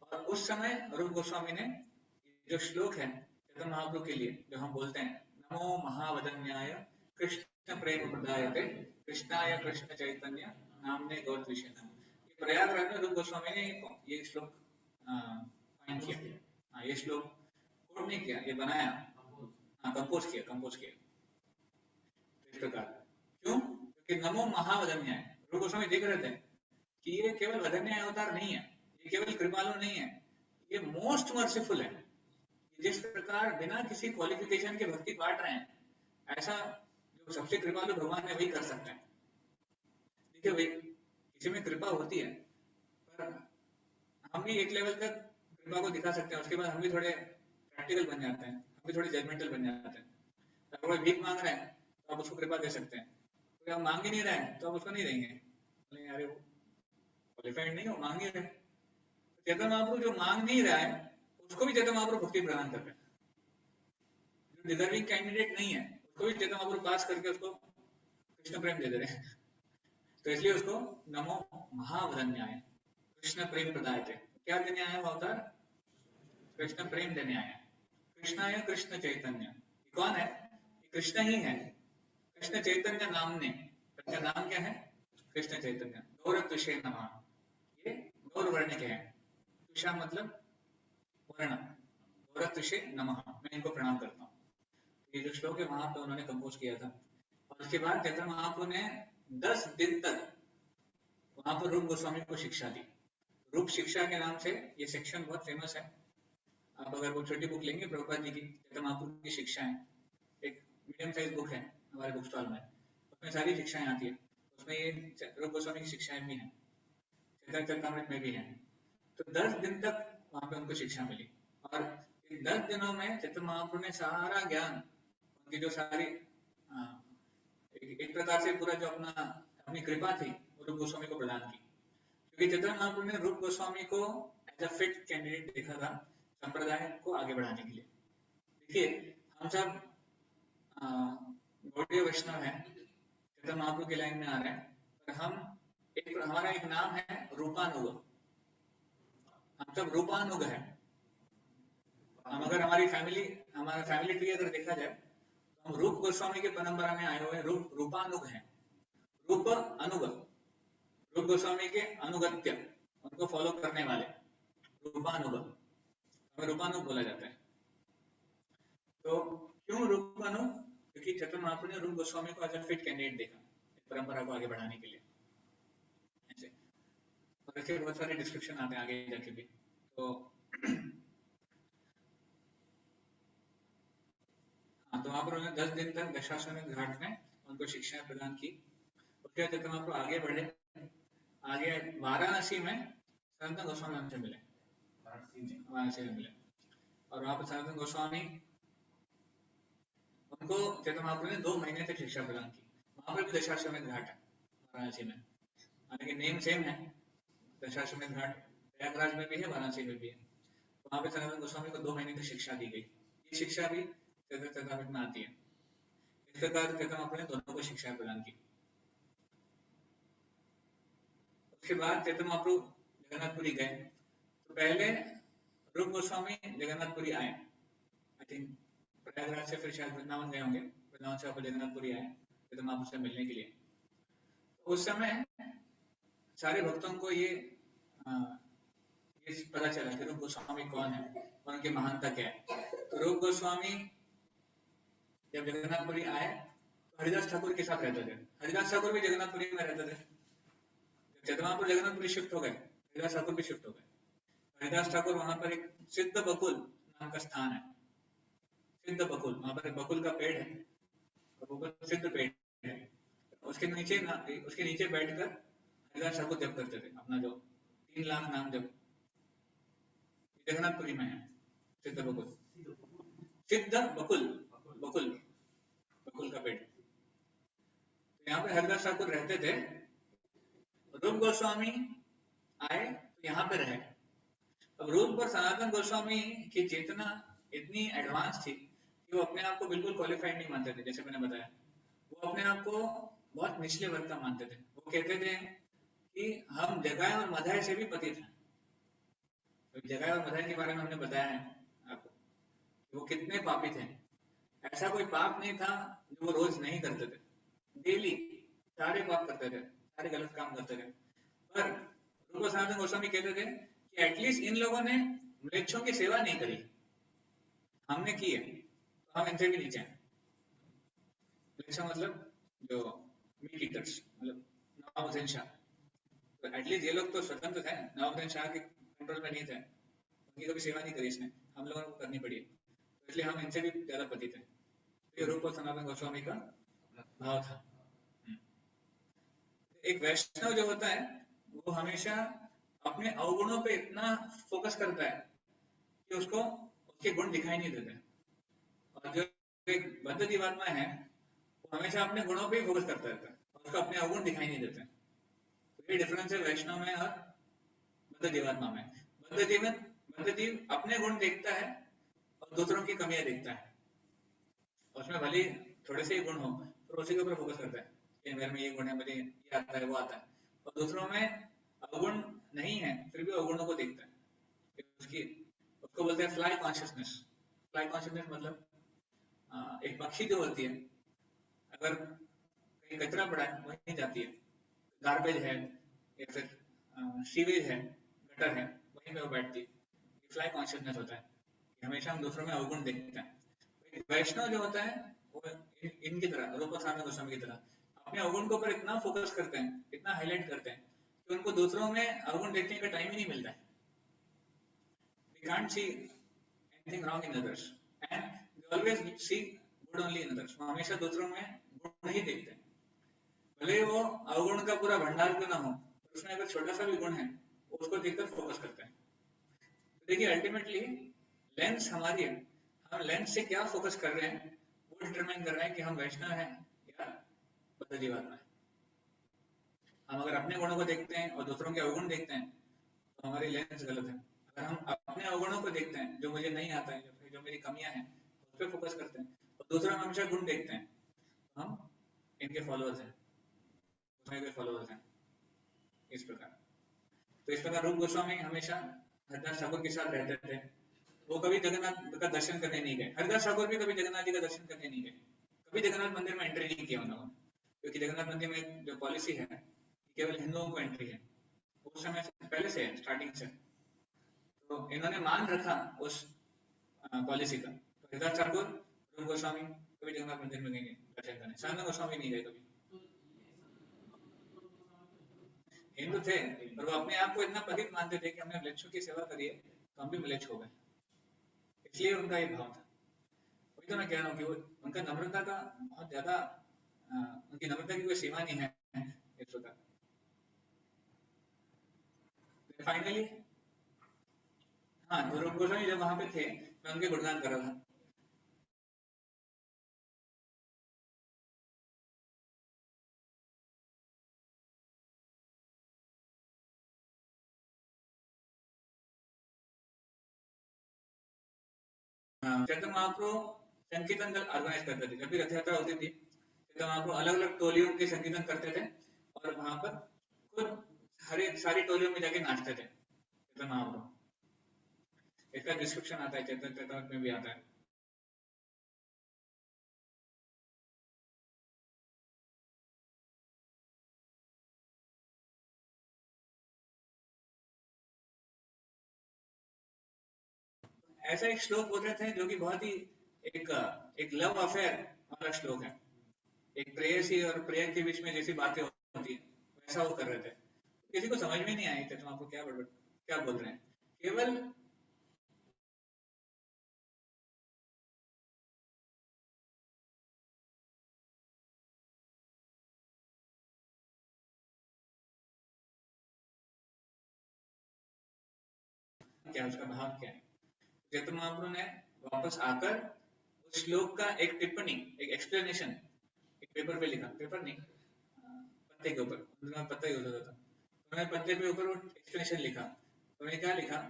और उस समय रूप गोस्वामी ने जो श्लोक है चैतन्य महाप्रभु के लिए जो हम बोलते हैं, नमो महावदन्याय कृष्ण प्रेम प्रदायते कृष्णाय कृष्ण चैतन्य नामने गौरविषे, प्रयागराज में रूप गोस्वामी ने ये श्लोक फाइंड किया। हाँ, ये श्लोक कोट नहीं किया, ये बनाया, हाँ, कंपोज किया इस प्रकार। क्यों? क्योंकि नमो महावदन्याय, रूप गोस्वामी देख रहे थे कि ये केवल वदन्याय अवतार नहीं है, ये केवल कृपालु नहीं है, ये मोस्ट मर्सीफुल है। जिस प्रकार बिना किसी क्वालिफिकेशन के भक्ति बांट रहे हैं, ऐसा जो सबसे कृपालु भगवान है वही कर सकते हैं। देखिए भाई, किसी में कृपा होती है, पर हम भी एक लेवल तक कृपा को दिखा सकते हैं, उसके बाद हम भी थोड़े प्रैक्टिकल बन जाते हैं, हम भी थोड़े जजमेंटल बन जाते हैं। अगर कोई भीख मांग रहा है तो आप उसको कृपा दे सकते हैं, कोई आप मांग ही नहीं रहा है तो आप उसको नहीं देंगे, बोलेंगे अरे वो क्वालिफाइड नहीं, वो मांग ही रहे। चैतन्य महाप्रभु जो मांग नहीं रहा है उसको भी चैतन्य महाप्रभु भक्ति प्रदान कर रहे हैं। जो डिजर्विंग कैंडिडेट नहीं है उसको भी चैतन्य महाप्रभु पास करके उसको कृष्ण प्रेम दे दे रहे हैं। तो इसलिए उसको नमो महावदन्याय कृष्ण प्रेम प्रदायते क्या देने आया वो अवतार? कृष्ण प्रेम देने आया। कृष्ण है कृष्ण चैतन्य। कौन है? कृष्ण ही है। कृष्ण चैतन्य नाम ने, कृष्ण नाम क्या है? कृष्ण चैतन्य। गौरतुषे नमः, ये गौर वर्ण के हैं। तुषा मतलब वर्ण। गौरतुषे नमः, मैं इनको प्रणाम करता हूँ। ये जो श्लोक है वहां पे उन्होंने कंपोज किया था। और उसके बाद चैतन्य महाप्रभु ने 10 दिन तक वहां पर रूप गोस्वामी को शिक्षा दी। रूप शिक्षा के नाम से ये सेक्शन बहुत फेमस है। आप अगर वो छोटी बुक लेंगे प्रभुपाद जी की, चैतन्य महाप्रभु की शिक्षाएं, एक मीडियम साइज बुक है हमारे बुक स्टॉल में, उसमें सारी शिक्षाएं आती है। उसमें ये रूप गोस्वामी की शिक्षाएं भी हैं, चैतन्य चरितामृत में भी हैं। तो 10 दिन तक वहां पे उनको शिक्षा मिली। और इन 10 दिनों में चैतन्य महाप्रभु ने सारा ज्ञान, उनकी जो सारी एक प्रकार से पूरा जो अपनी कृपा थी वो रूप गोस्वामी को प्रदान की। क्योंकि चैतन्य महाप्रभु ने रूप गोस्वामी को एज अ फिट कैंडिडेट देखा था संप्रदाय को आगे बढ़ाने के लिए। देखिए हम सब गौड़ीय वैष्णव हैं, चैतन्य महाप्रभु की लाइन में आ रहे हैं, पर हमारा एक नाम है रूपानुग। हम सब रूपानुग है। हम अगर हमारा फैमिली ट्री अगर देखा जाए तो हम रूप गोस्वामी के परंपरा में आए हुए रूपानुग हैं। रूप अनुग, रूप गोस्वामी के अनुगत्य, उनको फॉलो करने वाले रूपानुग, हमें रूपानुग बोला जाता है। तो क्यों रूपानुग? क्योंकि चैतन्य महाप्रभु ने रूप गोस्वामी को एज अ फिट कैंडिडेट देखा परंपरा को आगे बढ़ाने के लिए। ऐसे और ऐसे बहुत सारे डिस्क्रिप्शन आते हैं आगे जाके भी। तो हाँ, तो वहां पर उन्होंने 10 दिन तक दशाश्वमेध घाट में उनको शिक्षाएं प्रदान की। उसके बाद चैतन्य महाप्रभु आगे बढ़े, आगे वाराणसी में सनातन गोस्वामी हमसे मिले, वाराणसी में मिले। और वहां पर सनातन गोस्वामी उनको चैतन्य महाप्रभु ने 2 महीने तक शिक्षा प्रदान की। वहां पर भी दशाश्वमेध घाट है वाराणसी में, हालांकि नेम सेम है। दशाश्वमेध घाट प्रयागराज में भी है, वाराणसी में भी है। वहां पे सनातन गोस्वामी को 2 महीने तक शिक्षा दी गई। ये शिक्षा भी चैतन्य चरितामृत में आती है। इस प्रकार चैतन्य महाप्रभु ने दोनों को शिक्षा प्रदान की। उसके बाद चैतन्य महाप्रभु जगन्नाथपुरी गए। तो पहले रूप गोस्वामी जगन्नाथपुरी आए, आई थिंक प्रयागराज से फिर शायद वृंदावन गए होंगे, वृंदावन से वापस जगन्नाथपुरी आए चैतन्य महाप्रभु से मिलने के लिए। तो उस समय सारे भक्तों को ये पता चला कि रूप गोस्वामी कौन है और उनकी महानता क्या है। तो रूप गोस्वामी जब जगन्नाथपुरी आए तो हरिदास ठाकुर के साथ रहते थे। हरिदास ठाकुर भी जगन्नाथपुरी में रहते थे। चैतन्य महाप्रभु जगन्नाथपुरी शिफ्ट हो गए, हरिदास ठाकुर भी शिफ्ट हो गए। हरिदास ठाकुर वहां पर एक सिद्ध बकुल नाम का स्थान है, सिद्ध बकुल, वहां पर एक बकुल का पेड़ है, बकुल सिद्ध पेड़ है। उसके नीचे बैठकर हरिदास ठाकुर जप करते थे अपना जो 3 लाख नाम जप। जगन्नाथपुरी में है सिद्ध बकुल, सिद्ध बकुल, बकुल बकुल का पेड़। तो यहाँ पे हरिदास ठाकुर रहते थे। रूप गोस्वामी आए तो यहाँ पे रहे। अब रूप और सनातन गोस्वामी की चेतना इतनी एडवांस थी कि वो अपने आप को बिल्कुल क्वालिफाइड नहीं मानते थे। जैसे मैंने बताया, वो अपने आप को बहुत निचले वर्ग का मानते थे। वो कहते थे कि हम जगाए और मधाए से भी पतित हैं। तो जगाए और मधाए के बारे में हमने बताया है आपको, वो कितने पापी थे। ऐसा कोई पाप नहीं था जो वो रोज नहीं करते थे। डेली सारे पाप करते थे, सारे गलत काम करते थे। पर रूप सनातन गोस्वामी कहते थे कि एटलीस्ट इन लोगों ने म्लेच्छों की सेवा नहीं करी, हमने की है, तो हम इनसे भी नीचे हैं। म्लेच्छ मतलब जो मीट ईटर्स, मतलब नवाबुद्दीन शाह। तो एटलीस्ट ये लोग तो स्वतंत्र थे, नवाबुद्दीन शाह के कंट्रोल में नहीं थे, उनकी कभी सेवा नहीं करी इसने, हम लोगों को करनी पड़ी, तो इसलिए हम इनसे भी ज्यादा पतित हैं। ये रूप और सनातन गोस्वामी का भाव था। एक वैष्णव जो होता है वो हमेशा अपने अवगुणों पे इतना फोकस करता है कि उसको उसके गुण दिखाई नहीं देते। और जो एक बद्ध जीवात्मा है वो हमेशा अपने गुणों पे ही फोकस करता रहता है और उसको अपने अवगुण दिखाई नहीं देते। तो ये डिफरेंस है वैष्णव में और बद्ध जीवात्मा में। बद्ध जीव अपने गुण देखता है और दूसरों की कमियां देखता है। उसमें भले थोड़े से ही गुण हो तो उसी के ऊपर फोकस करता है कि मेरे में ये गुण है, मुझे ये आता है, वो आता है। और दूसरों में अवगुण नहीं है फिर भी अवगुणों को देखता है। उसकी उसको बोलते हैं फ्लाई कॉन्शियसनेस। फ्लाई कॉन्शियसनेस मतलब एक पक्षी जो होती है, अगर कहीं कचरा पड़ा है वहीं जाती है, गार्बेज है या फिर सीवेज है, गटर है, वहीं पे वो बैठती है। फ्लाई कॉन्शियसनेस होता है कि हमेशा हम दूसरों में अवगुण देखते हैं। वैष्णव जो होता है वो इनकी तरह, रूप स्वामी गोस्वामी की तरह अपने अवगुण के ऊपर इतना फोकस करते हैं, इतना हाईलाइट करते हैं कि उनको दूसरों में अवगुण देखने का टाइम ही नहीं मिलता है। We can't see anything wrong in others and we always see good only in others। वो हमेशा दूसरों में गुण ही देखते हैं, भले वो अवगुण का पूरा भंडार क्यों ना हो, उसमें अगर छोटा सा भी गुण है उसको देखकर फोकस करते हैं। तो देखिए अल्टीमेटली लेंस हमारी है, हम लेंस से क्या फोकस कर रहे हैं वो डिटरमाइन कर रहे हैं कि हम वैष्णव हैं या बद्ध जीवात्मा है। हम अगर अपने गुणों को देखते हैं और दूसरों के अवगुण देखते हैं तो हमारी लेंस गलत है। अगर हम अपने अवगुणों को देखते हैं, जो मुझे नहीं आता है, जो मेरी कमियां हैं, उस पर फोकस करते हैं और दूसरों में हमेशा गुण देखते हैं, तो हम इनके फॉलोअर्स हैं, उसमें के फॉलोअर्स हैं। इस प्रकार तो इस प्रकार रूप गोस्वामी हमेशा हरिदास ठाकुर के साथ रहते थे। वो कभी जगन्नाथ का दर्शन करने नहीं गए, हरिदास ठाकुर भी कभी जगन्नाथ जी का दर्शन करने नहीं गए, कभी जगन्नाथ मंदिर में एंट्री नहीं किया उन्होंने, क्योंकि जगन्नाथ मंदिर में जो पॉलिसी है केवल हिंदुओं को एंट्री है, उस समय से पहले से है, स्टार्टिंग से। तो इन्होंने मान रखा उस पॉलिसी का। तो हरिदास ठाकुर, रूप गोस्वामी कभी जगन्नाथ मंदिर में नहीं गए दर्शन करने, सनातन गोस्वामी नहीं गए कभी। हिंदू थे और वो अपने आप को इतना पतित मानते थे कि हमने म्लेच्छों की सेवा करी है तो हम भी म्लेच्छ हो गए, इसलिए उनका ये भाव था। वही तो मैं कह रहा हूँ कि वो उनका नम्रता का बहुत ज्यादा, उनकी नम्रता की कोई सीमा नहीं है इस प्रकार। फाइनली हाँ, तो रूप गोस्वामी जब वहां पे थे मैं उनके गुणगान कर रहा था। चैतन्य महाप्रभु संकीर्तन दल ऑर्गेनाइज करते थे, जब भी रथ यात्रा होती थी चैतन्य महाप्रभु अलग अलग टोलियों के संकीर्तन करते थे और वहां पर खुद हर एक सारी टोलियों में जाके नाचते थे चैतन्य महाप्रभु। इसका डिस्क्रिप्शन आता है चैतन्य चैतन्य में भी आता है। ऐसा एक श्लोक बोल रहे थे जो कि बहुत ही एक एक लव अफेयर वाला श्लोक है, एक प्रेयसी और प्रेयक के बीच में जैसी बातें होती है वैसा वो कर रहे थे। किसी को समझ में नहीं आई थी, तुम आपको क्या बोल रहे हैं, केवल क्या उसका भाव क्या है। चैतन्य महाप्रभु ने वापस आकर उस श्लोक का एक टिप्पणी, एक एक्सप्लेनेशन एक पेपर पे लिखा, पेपर नहीं पत्ते के ऊपर, उन्होंने पत्ता यूज होता था, उन्होंने पत्ते पे ऊपर वो एक्सप्लेनेशन लिखा। तो उन्होंने क्या लिखा,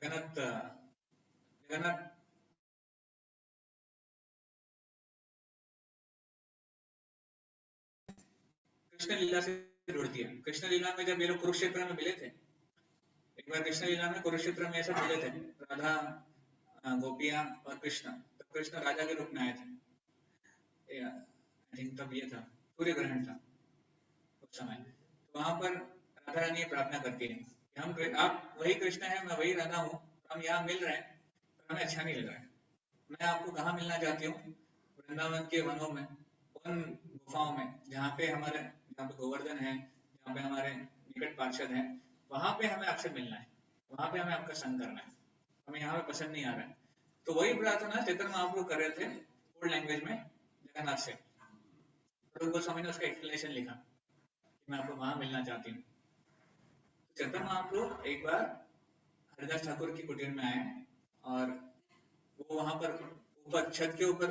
जगन्नाथ जगन्नाथ कृष्ण लीला से जोड़ दिया। कृष्ण लीला में जब ये लोग कुरुक्षेत्र में मिले थे, एक बार कृष्ण लीला में कुरुक्षेत्र में ऐसा मिले थे, राधा गोपियां और कृष्ण, तब कृष्ण राजा के रूप में आए थे। आई थिंक तब ये था सूर्य ग्रहण था उस समय। तो वहां पर राधा रानी प्रार्थना करती है कि हम, आप वही कृष्ण है, मैं वही राधा हूँ, हम यहाँ मिल रहे हैं पर हमें अच्छा नहीं लग रहा है। मैं आपको कहाँ मिलना चाहती हूँ, वृंदावन के वनों में, उन गुफाओं में जहाँ पे हमारे, जहाँ पे गोवर्धन है, जहाँ पे हमारे निकट पार्षद हैं, वहां पे हमें आपसे मिलना है, वहां पे हमें आपका संग करना है, हमें यहाँ पे पसंद नहीं आ रहा है। तो वही प्रार्थना चैतन्य महाप्रभु कर रहे थे ओल्ड लैंग्वेज में जगन्नाथ से। रूप गोस्वामी ने उसका एक्सप्लेनेशन लिखा कि मैं आपको वहां मिलना चाहती हूँ। चैतन्य महाप्रभु एक बार हरिदास ठाकुर की कुटीर में आए और वो वहां पर ऊपर छत के ऊपर,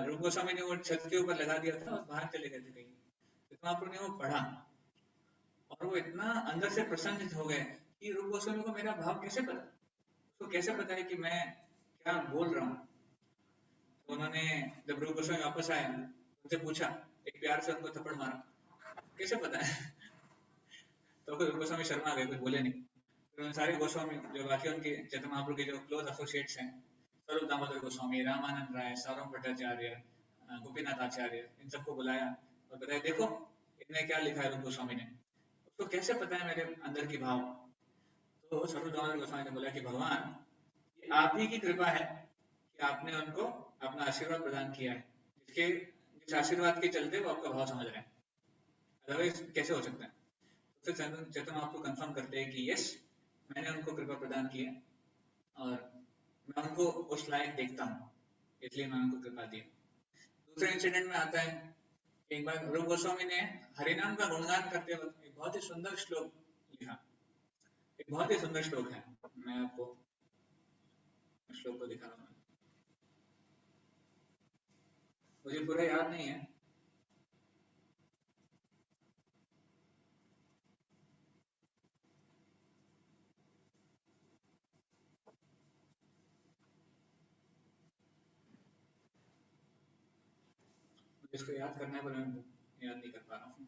रूप गोस्वामी ने वो छत के ऊपर लगा दिया था और बाहर चले गए थे कहीं। चैतन्य महाप्रभु ने वो पढ़ा और वो इतना अंदर से प्रसन्नित हो गए कि रूप गोस्वामी को मेरा भाव कैसे पता, तो कैसे पता है कि मैं क्या बोल रहा हूँ? तो उन्होंने जब रूप गोस्वामी वापस आए उनसे पूछा, एक प्यार से उनको थप्पड़ मारा, कैसे पता है? तो फिर रूप गोस्वामी शर्मा गए, कुछ बोले नहीं। फिर उन सारे गोस्वामी जो बाकी उनके चैतन्य महाप्रभु के जो क्लोज एसोसिएट्स हैं, स्वरूप दामोदर गोस्वामी, रामानंद राय, सारों भट्टाचार्य, गोपीनाथ आचार्य, इन सबको बुलाया और बताया, देखो इनने क्या लिखा है रूप गोस्वामी ने, उसको कैसे पता है मेरे अंदर की भाव? तो स्वरूप दामोदर गोस्वामी ने बोला कि भगवान, ये आप ही की कृपा है कि आपने उनको अपना आशीर्वाद प्रदान किया है, जिस आशीर्वाद के चलते वो आपका भाव समझ रहे हैं, अदरवाइज कैसे हो सकता है? तो चेतन आपको कंफर्म करते हैं कि यस, मैंने उनको कृपा प्रदान की है और मैं उनको उस लायक देखता हूँ, इसलिए मैं उनको कृपा दी। दूसरे इंसिडेंट में आता है, एक बार रूप गोस्वामी ने हरिनाम का गुणगान करते वक्त एक बहुत ही सुंदर श्लोक लिखा। एक बहुत ही सुंदर श्लोक है, मैं आपको श्लोक को दिखा रहा हूँ। मुझे पूरा याद नहीं है, इसको याद करने पर मैं याद नहीं कर पा रहा हूँ।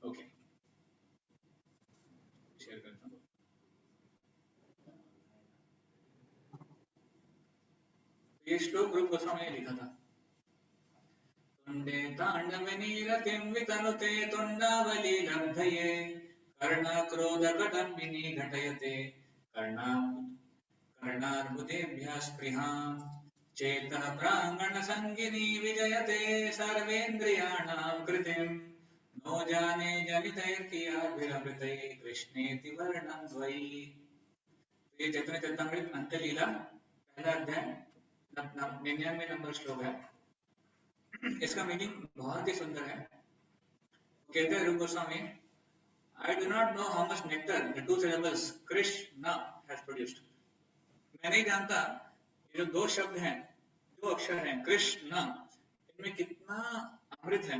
ओके, शेयर करता हूँ। ये श्लोक रूप गोस्वामी ने लिखा था। तुंडे तांडवनीरतिं वितनुते तुंडावली लब्धये कर्णक्रोधकटम्बिनी घटयते कर्णार्बुदेभ्यः स्पृहां चेतः प्राङ्गणसङ्गिनी विजयते सर्वेन्द्रियाणां कृतिं नो जाने जनितैर्कियाभिरमृतैः कृष्णेति वर्णं द्वयी। ये चैतन्य चरितामृत अंत्यलीला पहला अध्याय 99 नंबर श्लोक है। इसका मीनिंग बहुत ही सुंदर है। कहते हैं रूप Goswami, I do not know how much nectar the two syllables Krishna has produced. मैं नहीं जानता ये जो दो शब्द हैं, दो अक्षर हैं कृष्ण, इनमें कितना अमृत है।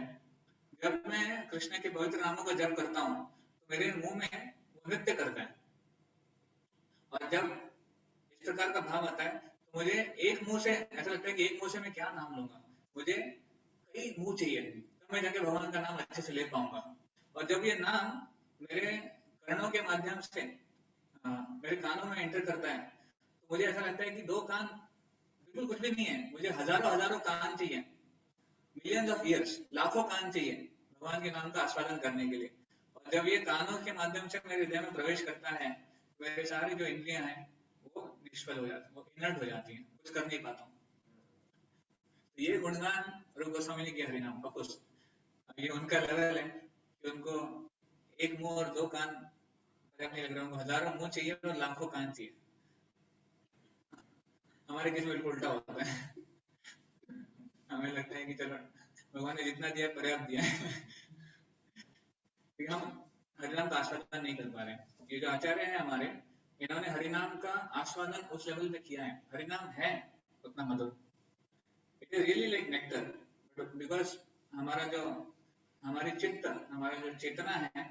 जब मैं कृष्ण के पवित्र नामों का जप करता हूँ तो मेरे मुंह में वो नृत्य करता है, और जब इस प्रकार का भाव आता है तो मुझे एक मुंह से ऐसा लगता है कि एक मुंह से मैं क्या नाम लूंगा, मुझे कई मुंह चाहिए, तब मैं जाके भगवान का नाम अच्छे से ले पाऊंगा। और जब ये नाम मेरे कर्णों के माध्यम से मेरे कानों में एंटर करता है तो मुझे ऐसा लगता है कि दो कान बिल्कुल कुछ भी नहीं है, मुझे हजारों हजारों कान चाहिए, मिलियंस ऑफ ईयर्स, लाखों कान चाहिए भगवान के नाम का आस्वादन करने के लिए। और जब ये कानों के माध्यम से मेरे हृदय में प्रवेश करता है, मेरे सारी जो इंद्रियां हैं वो निष्फल हो जाती, वो इनर्ट हो जाती हैं, कुछ कर नहीं पाता हूँ। तो ये गुणगान रूप गोस्वामी ने किया हरिनाम का। कुछ ये उनका लेवल है कि उनको एक मुंह और दो कान नहीं लग रहा, उनको हजारों मुंह चाहिए और लाखों कान चाहिए। हमारे केस में बिल्कुल उल्टा होता है। हमें लगता है कि चलो भगवान ने जितना दिया पर्याप्त दिया है, हम हरिनाम का आस्वादन नहीं कर पा रहे। ये जो आचार्य हैं हमारे, इन्होंने हरिनाम का आस्वादन उस लेवल पे किया है। हरिनाम है उतना मधुर, it is really like nectar, but because हमारा जो हमारी चित्त, हमारा जो चेतना है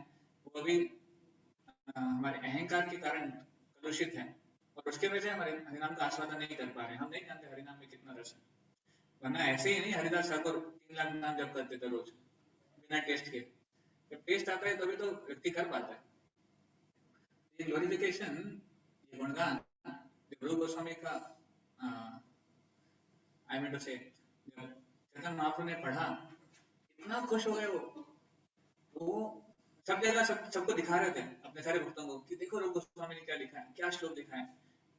वो अभी हमारे अहंकार के कारण कलुषित है, और उसके वजह से हमारे हरिनाम का आस्वादन नहीं कर पा रहे। हम नहीं जानते हरिनाम में कितना रस है, वरना ऐसे ही नहीं हरिदास ठाकुर 3 लाख नाम जप करते थे रोज बिना टेस्ट के। जब टेस्ट आता है तभी तो व्यक्ति कर पाता है। ये ग्लोरिफिकेशन, ये गुणगान रूप गोस्वामी का आई मीन टू से चैतन्य महाप्रभु ने पढ़ा, इतना खुश हो गए वो सब जगह सबको दिखा रहे थे, अपने सारे भक्तों को, कि देखो रूप गोस्वामी ने क्या लिखा है, क्या श्लोक लिखा है,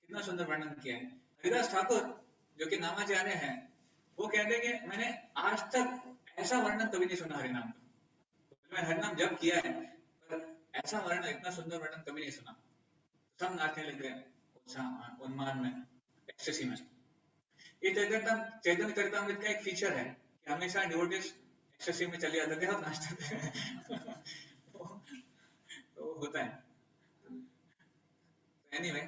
कितना सुंदर वर्णन किया है। हरिदास ठाकुर जो कि नामाचार्य हैं, वो कहते हैं कि मैंने आज तक ऐसा वर्णन कभी नहीं सुना हरिनाम का। तो मैं हरिनाम जब किया है पर ऐसा वर्णन, इतना सुंदर वर्णन कभी नहीं सुना। सब नाचने लग गए उत्साह उन्माद में, एक्सटेसी में। ये चैतन्य चरितामृत का एक फीचर है कि हमेशा डिवोटीज एक्सटेसी में चले जाते थे और नाचते थे। तो होता है। एनीवे,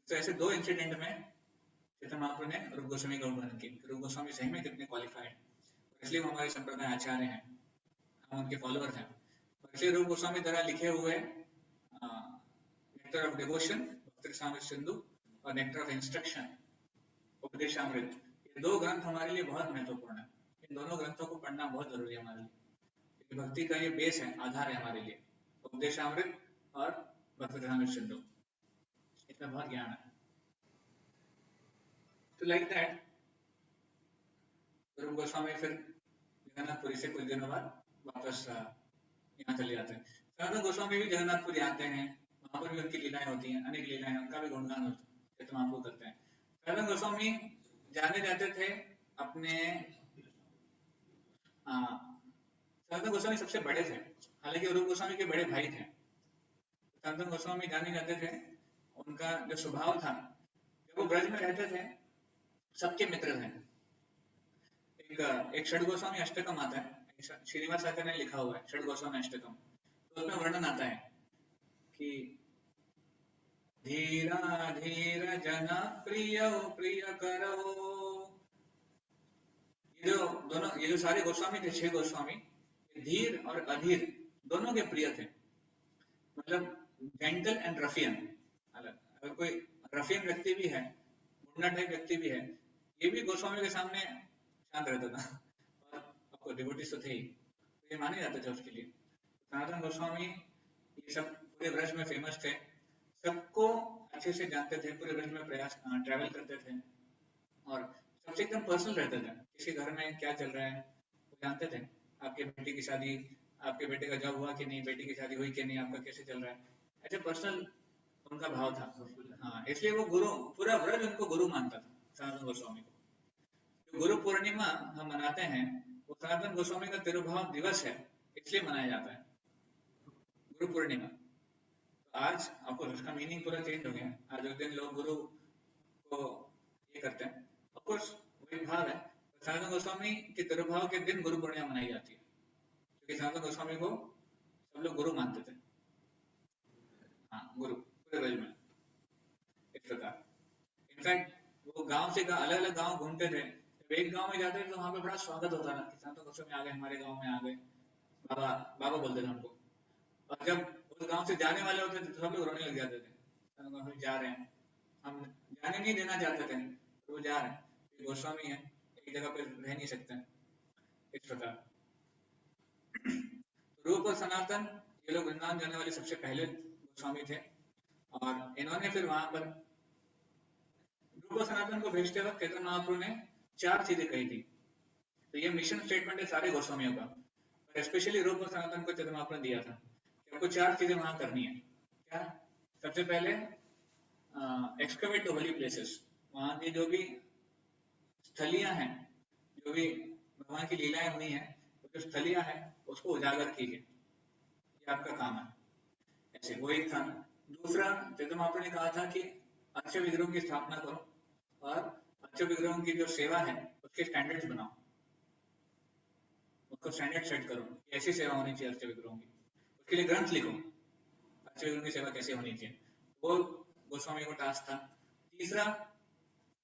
तो ऐसे दो इंसिडेंट में चैतन्य महाप्रभु ने रूप गोस्वामी का वर्णन किया। रूप गोस्वामी सही में कितने क्वालिफाइड, इसलिए वो हमारे संप्रदाय आचार्य हैं, हम उनके फॉलोअर्स हैं। इसलिए रूप गोस्वामी द्वारा लिखे हुए नेक्टर ऑफ डिवोशन भक्ति रसामृत सिंधु और नेक्टर ऑफ इंस्ट्रक्शन उपदेशामृत, ये दो ग्रंथ हमारे लिए बहुत महत्वपूर्ण है। इन दोनों ग्रंथों को पढ़ना बहुत जरूरी है हमारे लिए, क्योंकि भक्ति का ये बेस है, आधार है हमारे लिए, उपदेशामृत और भक्ति रसामृत सिंधु, इसमें बहुत ज्ञान है। तो लाइक दैट रूप गोस्वामी फिर जगन्नाथपुरी से कुछ दिनों बाद वापस यहाँ चले जाते हैं। सनातन गोस्वामी भी जगन्नाथपुरी आते हैं, वहां पर भी उनकी लीलाएं होती हैं, अनेक लीलाएं, उनका भी गुणगान होता है, महाप्रभु करते हैं। सनातन गोस्वामी जाने जाते थे अपने सनातन गोस्वामी सबसे बड़े थे, हालांकि रूप गोस्वामी के बड़े भाई थे। सनातन गोस्वामी जाने जाते थे, उनका जो स्वभाव था, जब वो ब्रज में रहते थे सबके मित्र थे। एक षड गोस्वामी अष्टकम आता है, श्रीनिवास आचार्य ने लिखा हुआ है षड गोस्वामी अष्टकम, तो उसमें वर्णन आता है कि धीरा धीर जन प्रिय प्रिय करो, ये जो सारे गोस्वामी थे, 6 गोस्वामी, धीर और अधीर दोनों के प्रिय थे, मतलब जेंटल एंड रफियन। अगर कोई रफियन व्यक्ति भी है, गुंडा टाइप व्यक्ति भी है, ये भी गोस्वामी के सामने शांत रहता था, और आपको डिवोटीज तो थे ही, तो ये माने जाते थे उसके लिए। सनातन गोस्वामी ये सब पूरे ब्रज में फेमस थे, सबको अच्छे से जानते थे, पूरे ब्रज में प्रयास ट्रैवल करते थे, और सबसे एकदम पर्सनल रहते थे, किसी घर में क्या चल रहा है वो जानते थे। आपके बेटे की शादी, आपके बेटे का जॉब हुआ कि नहीं, बेटी की शादी हुई कि नहीं, आपका कैसे चल रहा है, ऐसे पर्सनल उनका भाव था। हाँ, इसलिए वो गुरु, पूरा ब्रज उनको गुरु मानता था सनातन गोस्वामी को। जो गुरु पूर्णिमा हम मनाते हैं, वो सनातन गोस्वामी का तिरुभाव दिवस है, इसलिए मनाया जाता है गुरु पूर्णिमा। तो आज आपको उसका मीनिंग पूरा चेंज हो गया, आज उस दिन लोग गुरु को ये करते हैं, ऑफकोर्स वही भाव है। सनातन गोस्वामी के तिरुभाव के दिन गुरु पूर्णिमा मनाई जाती है, क्योंकि सनातन गोस्वामी को सब लोग गुरु मानते थे। हाँ, गुरु पूरे ब्रज में इस प्रकार। इनफैक्ट वो गांव से अलग अलग गांव घूमते थे, जब एक गांव में जाते थे तो वहां पे बड़ा स्वागत होता था कि सनातन गोस्वामी आ गए, हमारे गांव में आ गए, बाबा बाबा बोलते थे हमको। और जब उस गांव से जाने वाले होते थे तो सब लोग रोने लग जाते थे, सनातन गोस्वामी जा रहे हैं, हम जाने नहीं देना चाहते थे, तो वो जा रहे हैं, गोस्वामी है, एक जगह पे रह नहीं सकते, इस प्रकार। रूप और सनातन ये लोग वृंदावन जाने वाले सबसे पहले गोस्वामी थे, और इन्होंने फिर वहां पर रूप और सनातन को भेजते वक्त चैतन्य महाप्रभु ने 4 चीजें कही थी। तो ये मिशन स्टेटमेंट है सारे गोस्वामियों का, और स्पेशली रूप और सनातन को चैतन्य महाप्रभु ने दिया था कि आपको 4 चीजें वहां करनी है। क्या? सबसे पहले एक्सकवेट द होली प्लेसेस, वहां की जो भी स्थलियां हैं, जो भी भगवान की लीलाएं हुई हैं, जो स्थलियां हैं उसको उजागर कीजिए, ये आपका काम है। ऐसे वो एक था। दूसरा, चैतन्य महाप्रभु ने कहा था कि अच्छे विग्रहों की स्थापना करो, और अच्छे विग्रहों की जो सेवा है उसके स्टैंडर्ड्स बनाओ, उसको स्टैंडर्ड सेट करो, ऐसी सेवा होनी चाहिए अच्छे विग्रहों की, उसके लिए ग्रंथ लिखो, अच्छे विग्रहों की सेवा कैसे होनी चाहिए, वो गोस्वामी को टास्क था। तीसरा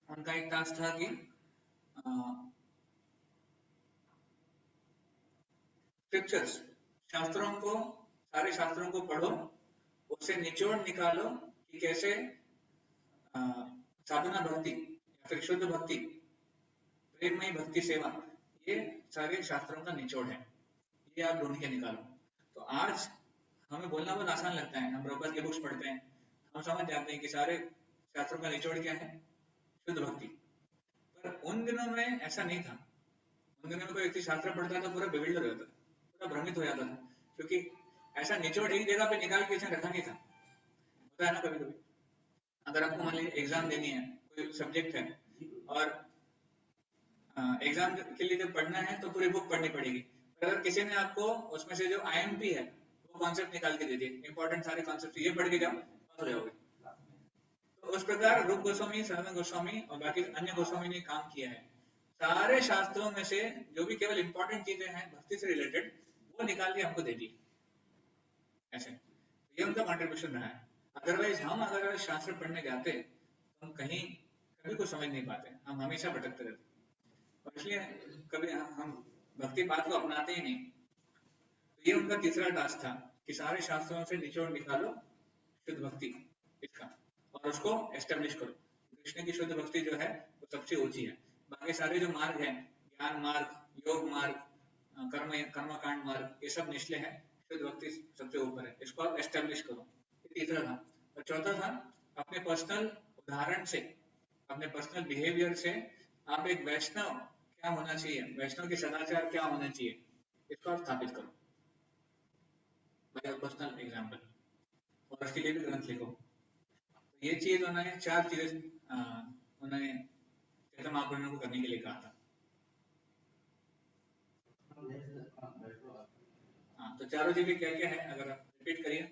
उनका एक टास्क था कि स्क्रिप्चर्स, शास्त्रों को, सारे शास्त्रों को पढ़ो, उससे निचोड़ निकालो कि कैसे साधना भक्ति या फिर शुद्ध भक्ति, प्रेममयी भक्ति सेवा, ये सारे शास्त्रों का निचोड़ है, ये आप ढूंढ के निकालो। तो आज हमें बोलना बहुत आसान लगता है, हम प्रभुपाद की बुक्स पढ़ते हैं, हम समझ जाते हैं कि सारे शास्त्रों का निचोड़ क्या है, शुद्ध भक्ति। पर उन दिनों में ऐसा नहीं था। उन दिनों में कोई व्यक्ति शास्त्र पढ़ता था, पूरा बेविल्डर हो जाता था, पूरा भ्रमित हो जाता था, क्योंकि ऐसा निचोड़ एक जगह पे निकाल के रखा नहीं था। होता है ना कभी कभी, अगर आपको मान लीजिए एग्जाम देनी है, कोई सब्जेक्ट है, और एग्जाम के लिए जब पढ़ना है तो पूरी बुक पढ़नी पड़ेगी। अगर किसी ने आपको उसमें से जो IMP है वो कॉन्सेप्ट निकाल के दे दिए, इंपॉर्टेंट सारे कॉन्सेप्ट, ये पढ़ के जाओ, पास हो जाओगे। तो उस प्रकार रूप गोस्वामी, सनातन गोस्वामी और बाकी अन्य गोस्वामी ने काम किया है, सारे शास्त्रों में से जो भी केवल इंपॉर्टेंट चीजें हैं भक्ति से रिलेटेड, वो निकाल के हमको दे दी। ऐसे ये उनका कंट्रीब्यूशन रहा है। अदरवाइज हम अगर शास्त्र पढ़ने जाते तो हम कभी कुछ समझ नहीं पाते, हम हमेशा भटकते रहते, और इसलिए कभी हम भक्ति बात को अपनाते ही नहीं। तो ये उनका तीसरा टास्क था कि सारे शास्त्रों से निचोड़ निकालो शुद्ध भक्ति, इसका, और उसको एस्टेब्लिश करो। कृष्ण की शुद्ध भक्ति जो है वो सबसे ऊंची है। बाकी सारे जो मार्ग हैं, ज्ञान मार्ग, योग मार्ग, कर्मकांड मार्ग, ये सब निचले हैं, शुद्ध भक्ति सबसे ऊपर है, इसको आप एस्टेब्लिश करो। तीसरा था। और चौथा था, अपने पर्सनल उदाहरण से, अपने पर्सनल बिहेवियर से आप एक वैष्णव क्या होना चाहिए, वैष्णव के सदाचार क्या होना चाहिए, इसको आप स्थापित करो बाय पर्सनल एग्जाम्पल, और उसके लिए भी ग्रंथ लिखो। तो ये चीज उन्होंने 4 चीजें उन्होंने चैतन्य महाप्रभु को करने के लिए कहा था। हाँ, तो चारों चीजें क्या क्या है, अगर आप रिपीट करिए।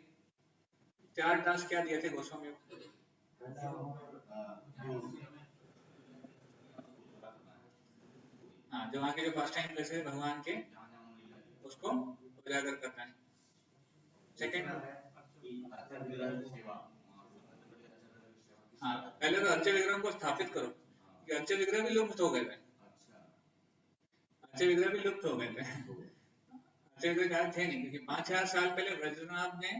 4 टास्क क्या दिए थे गोस्वामी को? हाँ, जो वहाँ के जो फर्स्ट टाइम प्लेस है भगवान के, उसको उजागर करना है। सेकंड, हाँ, पहले तो अर्चे विग्रह को स्थापित करो, क्योंकि अर्चे विग्रह भी लुप्त हो गए थे। अर्चे विग्रह भी लुप्त हो गए थे। अर्चे विग्रह थे नहीं, क्योंकि 5000 साल पहले ब्रजनाथ ने